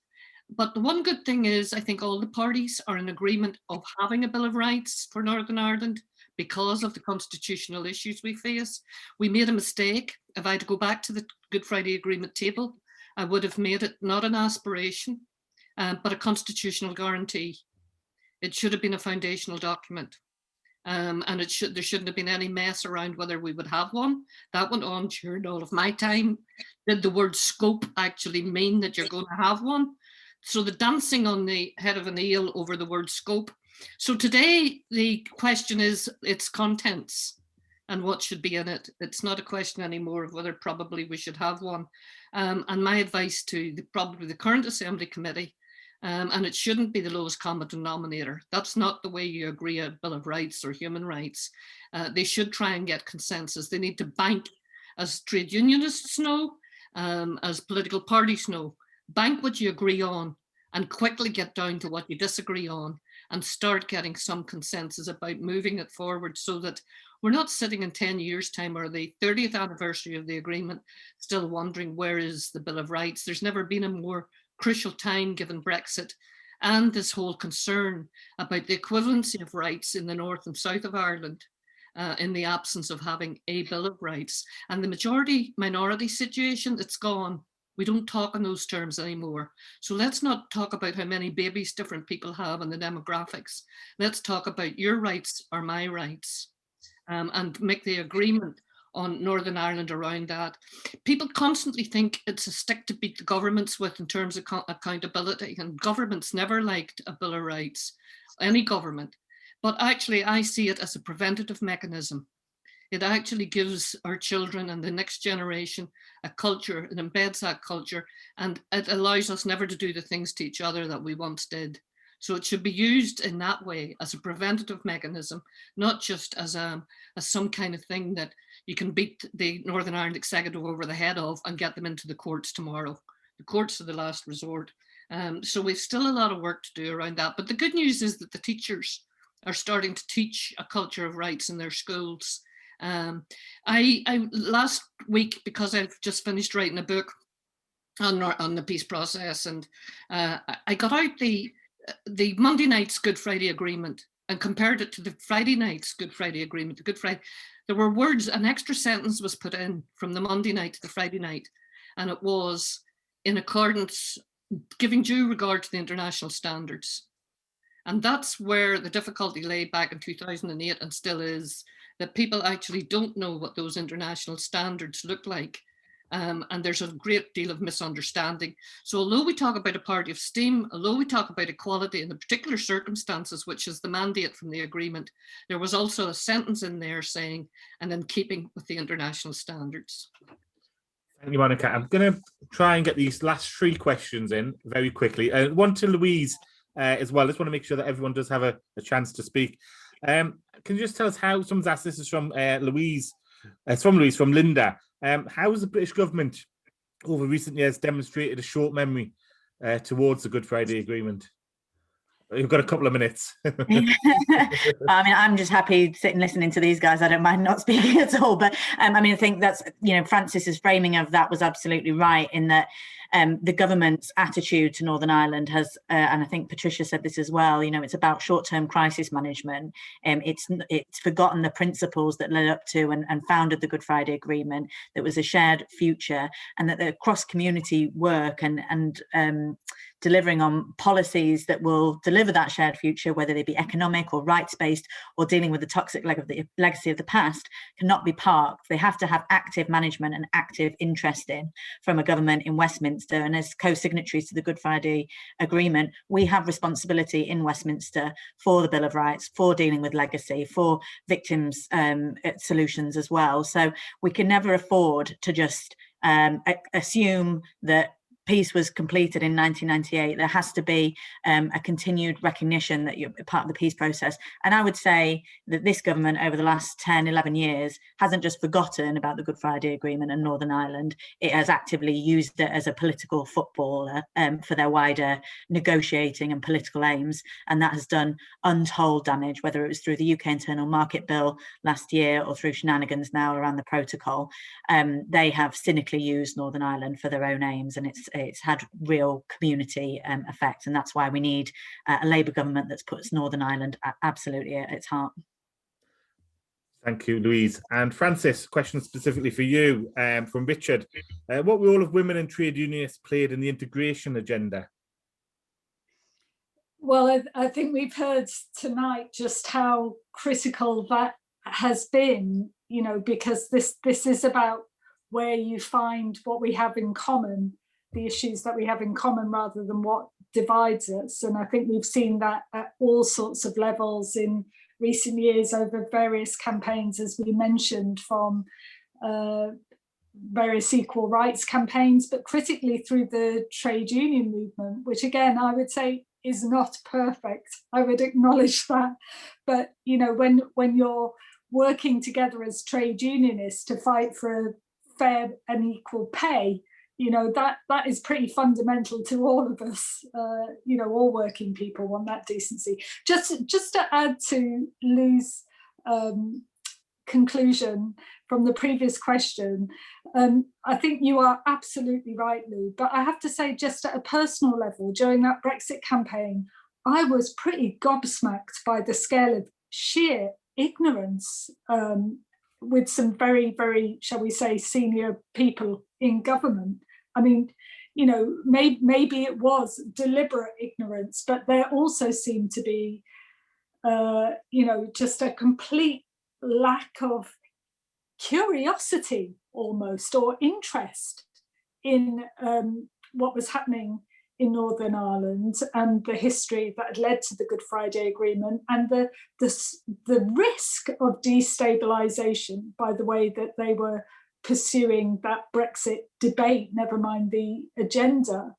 But the one good thing is, I think all the parties are in agreement of having a Bill of Rights for Northern Ireland because of the constitutional issues we face. We made a mistake. If I had to go back to the Good Friday Agreement table, I would have made it not an aspiration, but a constitutional guarantee. It should have been a foundational document. And there shouldn't have been any mess around whether we would have one. That went on during all of my time. Did the word scope actually mean that you're going to have one? So the dancing on the head of an eel over the word scope. So today the question is its contents and what should be in it. It's not a question anymore of whether probably we should have one. And my advice to probably the current Assembly Committee, and it shouldn't be the lowest common denominator. That's not the way you agree a Bill of Rights or human rights. They should try and get consensus. They need to bank, as trade unionists know, as political parties know, bank what you agree on and quickly get down to what you disagree on and start getting some consensus about moving it forward so that we're not sitting in 10 years' time or the 30th anniversary of the agreement still wondering where is the Bill of Rights. There's never been a more crucial time given Brexit and this whole concern about the equivalency of rights in the north and south of Ireland in the absence of having a Bill of Rights. And the majority-minority situation, it's gone. We don't talk in those terms anymore. So let's not talk about how many babies different people have and the demographics. Let's talk about your rights are my rights, and make the agreement on Northern Ireland around that. People constantly think it's a stick to beat the governments with in terms of accountability, and governments never liked a Bill of Rights, any government. But actually I see it as a preventative mechanism. It actually gives our children and the next generation a culture, it embeds that culture, and it allows us never to do the things to each other that we once did. So it should be used in that way as a preventative mechanism, not just as some kind of thing that you can beat the Northern Ireland Executive over the head of and get them into the courts tomorrow. The courts are the last resort. So we've still a lot of work to do around that. But the good news is that the teachers are starting to teach a culture of rights in their schools. I last week, because I've just finished writing a book on the peace process, and I got out the Monday night's Good Friday Agreement and compared it to the Friday night's Good Friday Agreement. The Good Friday, there were words, an extra sentence was put in from the Monday night to the Friday night, and it was in accordance, giving due regard to the international standards. And that's where the difficulty lay back in 2008 and still is, that people actually don't know what those international standards look like. And there's a great deal of misunderstanding. So although we talk about a party of steam, although we talk about equality in the particular circumstances, which is the mandate from the agreement, there was also a sentence in there saying, and in keeping with the international standards. Thank you, Monica. I'm going to try and get these last three questions in very quickly. One to Louise as well. I just want to make sure that everyone does have a chance to speak. Can you just tell us how someone's asked? This is from Louise. It's from Louise, from Linda. How has the British government over recent years demonstrated a short memory towards the Good Friday Agreement? You've got a couple of minutes. I mean, I'm just happy sitting listening to these guys. I don't mind not speaking at all. But I mean, I think that's, Francis's framing of that was absolutely right, in that the government's attitude to Northern Ireland has, and I think Patricia said this as well, it's about short-term crisis management. It's forgotten the principles that led up to and founded the Good Friday Agreement, that was a shared future, and that the cross-community work and delivering on policies that will deliver that shared future, whether they be economic or rights-based or dealing with the toxic legacy of the past, cannot be parked. They have to have active management and active interest in from a government in Westminster. And as co-signatories to the Good Friday Agreement, we have responsibility in Westminster for the Bill of Rights, for dealing with legacy, for victims' solutions as well. So we can never afford to just assume that peace was completed in 1998. There has to be a continued recognition that you're part of the peace process. And I would say that this government over the last 10, 11 years hasn't just forgotten about the Good Friday Agreement and Northern Ireland. It has actively used it as a political footballer for their wider negotiating and political aims. And that has done untold damage, whether it was through the UK Internal Market Bill last year or through shenanigans now around the protocol. They have cynically used Northern Ireland for their own aims, and it's had real community effect, and that's why we need a Labour government that puts Northern Ireland absolutely at its heart. Thank you, Louise. And Francis, question specifically for you from Richard. What role have women and trade unionists played in the integration agenda? Well, I think we've heard tonight just how critical that has been, because this is about where you find what we have in common, the issues that we have in common rather than what divides us. And I think we've seen that at all sorts of levels in recent years over various campaigns, as we mentioned, from various equal rights campaigns, but critically through the trade union movement, which again, I would say is not perfect. I would acknowledge that. But, when you're working together as trade unionists to fight for fair and equal pay, that is pretty fundamental to all of us. All working people want that decency. Just to add to Lou's conclusion from the previous question, I think you are absolutely right, Lou. But I have to say, just at a personal level, during that Brexit campaign, I was pretty gobsmacked by the scale of sheer ignorance with some very, very, shall we say, senior people in government. I mean, maybe it was deliberate ignorance, but there also seemed to be, just a complete lack of curiosity almost, or interest in what was happening in Northern Ireland and the history that had led to the Good Friday Agreement, and the risk of destabilisation by the way that they were pursuing that Brexit debate, never mind the agenda.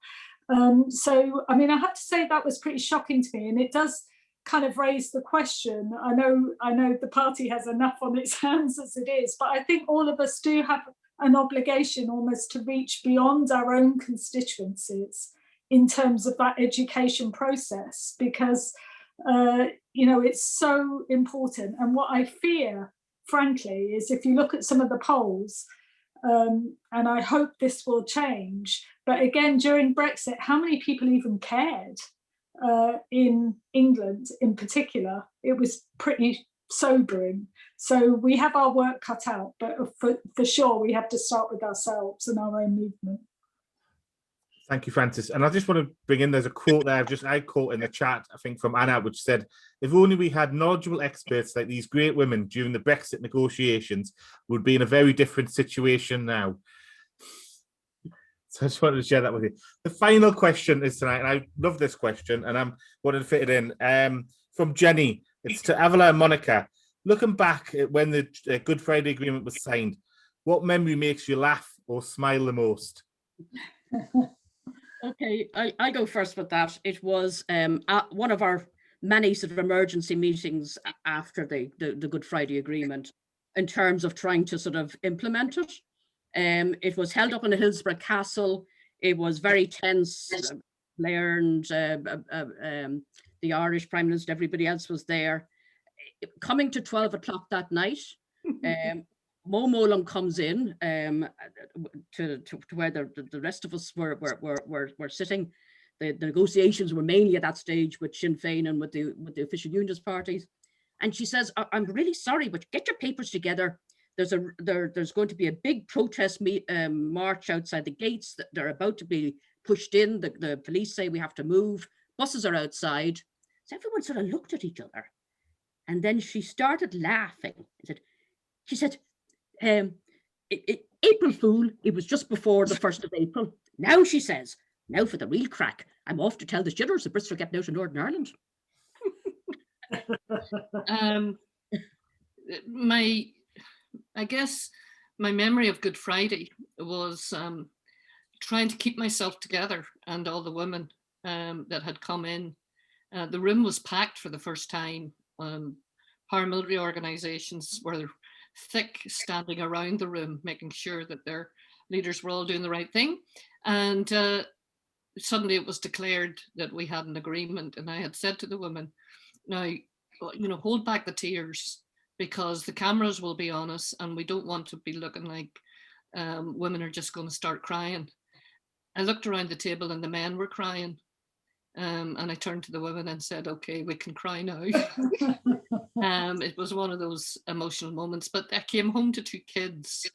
So, I mean, I have to say that was pretty shocking to me, and it does kind of raise the question. I know the party has enough on its hands as it is, but I think all of us do have an obligation almost to reach beyond our own constituencies in terms of that education process, because it's so important. And what I fear, frankly, is if you look at some of the polls, and I hope this will change, but again, during Brexit, how many people even cared? In England in particular, it was pretty sobering. So we have our work cut out, but for sure we have to start with ourselves and our own movement. Thank you, Francis. And I just want to bring in, there's a quote there I caught in the chat, I think from Anna, which said, if only we had knowledgeable experts like these great women during the Brexit negotiations, we'd be in a very different situation now. So I just wanted to share that with you. The final question is tonight, and I love this question, and I'm wanting to fit it in, from Jenny. It's to Avila and Monica. Looking back at when the Good Friday Agreement was signed, what memory makes you laugh or smile the most? Okay, I go first with that. It was one of our many sort of emergency meetings after the Good Friday Agreement in terms of trying to sort of implement it. It was held up in the Hillsborough Castle. It was very tense. Blair and the Irish Prime Minister, everybody else was there. Coming to 12 o'clock that night, Mo Mowlam comes in to where the rest of us were sitting. The negotiations were mainly at that stage with Sinn Féin and with the official unionist parties. And she says, I'm really sorry, but get your papers together. There's going to be a big protest march outside the gates. That they're about to be pushed in. The police say we have to move. Buses are outside. So everyone sort of looked at each other. And then she started laughing. She said, April Fool, it was just before the 1st of April. Now, she says, now for the real crack. I'm off to tell the shivers the Brits are getting out of Northern Ireland. I guess my memory of Good Friday was trying to keep myself together and all the women that had come in. The room was packed for the first time. Paramilitary organisations were thick, standing around the room, making sure that their leaders were all doing the right thing. And suddenly it was declared that we had an agreement. And I had said to the women, now, hold back the tears, because the cameras will be on us and we don't want to be looking like women are just going to start crying. I looked around the table and the men were crying. And I turned to the women and said, okay, we can cry now. It was one of those emotional moments, but I came home to 2 kids.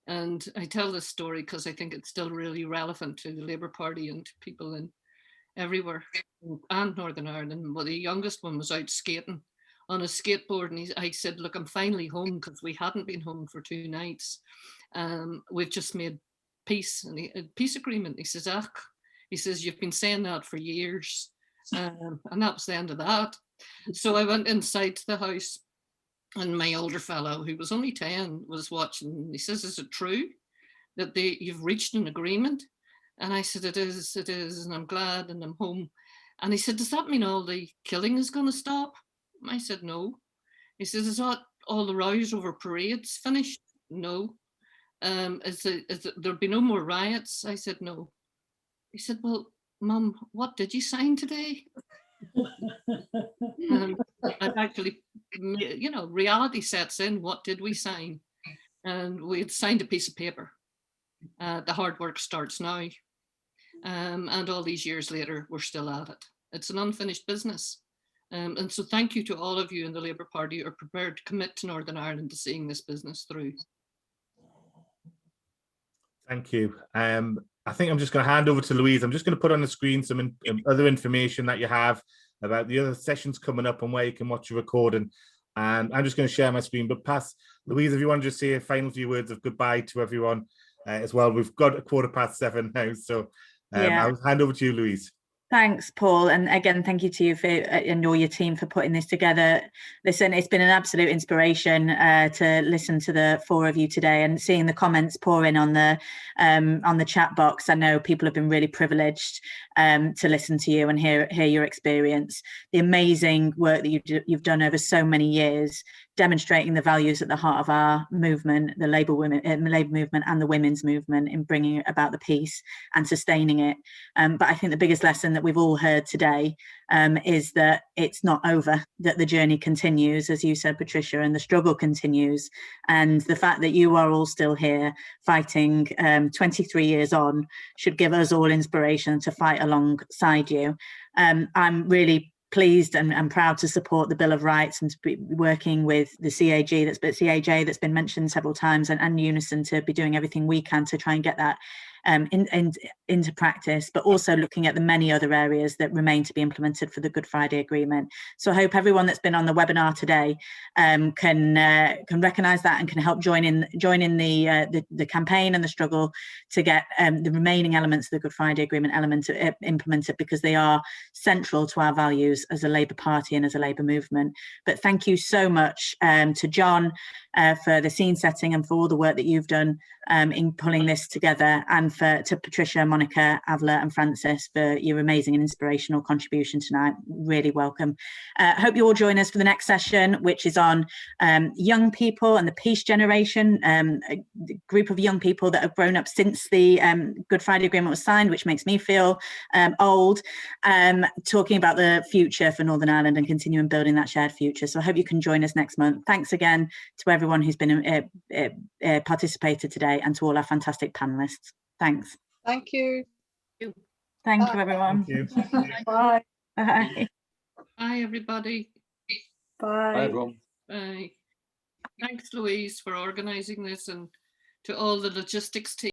And I tell this story because I think it's still really relevant to the Labour Party and to people in everywhere and Northern Ireland. Well, the youngest one was out skating on a skateboard, and I said, look, I'm finally home, because we hadn't been home for 2 nights. We've just made peace, and a peace agreement. He says, he says, you've been saying that for years. And that was the end of that. So I went inside the house, and my older fellow, who was only 10, was watching. He says, is it true that you've reached an agreement? And I said, it is, and I'm glad, and I'm home. And he said, does that mean all the killing is going to stop? I said, no. He says, is that all the rows over parades finished? No. There'll be no more riots? I said, no. He said, well, Mum, what did you sign today? I've actually, reality sets in. What did we sign? And we had signed a piece of paper. The hard work starts now. And all these years later, we're still at it. It's an unfinished business. And so thank you to all of you in the Labour Party who are prepared to commit to Northern Ireland to seeing this business through. Thank you. I think I'm just going to hand over to Louise. I'm just going to put on the screen some other information that you have about the other sessions coming up and where you can watch your recording. And I'm just going to share my screen, but Louise, if you want to just say a final few words of goodbye to everyone as well. We've got 7:15 now, so I'll hand over to you, Louise. Thanks, Paul. And again, thank you to you and all your team for putting this together. Listen, it's been an absolute inspiration to listen to the 4 of you today, and seeing the comments pour in on the chat box. I know people have been really privileged to listen to you and hear your experience, the amazing work that you've done over so many years, demonstrating the values at the heart of our movement, the Labour movement and the women's movement, in bringing about the peace and sustaining it. But I think the biggest lesson that we've all heard today is that it's not over, that the journey continues, as you said, Patricia, and the struggle continues. And the fact that you are all still here fighting 23 years on should give us all inspiration to fight alongside you. I'm really pleased and proud to support the Bill of Rights and to be working with the CAJ that's been mentioned several times, and Unison, to be doing everything we can to try and get that into practice, but also looking at the many other areas that remain to be implemented for the Good Friday Agreement. So I hope everyone that's been on the webinar today can recognise that and can help join in the campaign and the struggle to get the remaining elements of the Good Friday Agreement implemented, because they are central to our values as a Labour Party and as a Labour movement. But thank you so much to John for the scene setting and for all the work that you've done in pulling this together, and to Patricia, Monica, Avila and Francis for your amazing and inspirational contribution tonight. Really welcome. Hope you all join us for the next session, which is on young people and the peace generation, a group of young people that have grown up since the Good Friday Agreement was signed, which makes me feel old, talking about the future for Northern Ireland and continuing building that shared future. So I hope you can join us next month. Thanks again to everyone who's been participated today, and to all our fantastic panelists. Thanks. Thank you. Thank you, everyone. Thank you. Bye. Bye. Bye, everybody. Bye, Bye. everyone. Bye. Thanks, Louise, for organising this, and to all the logistics team.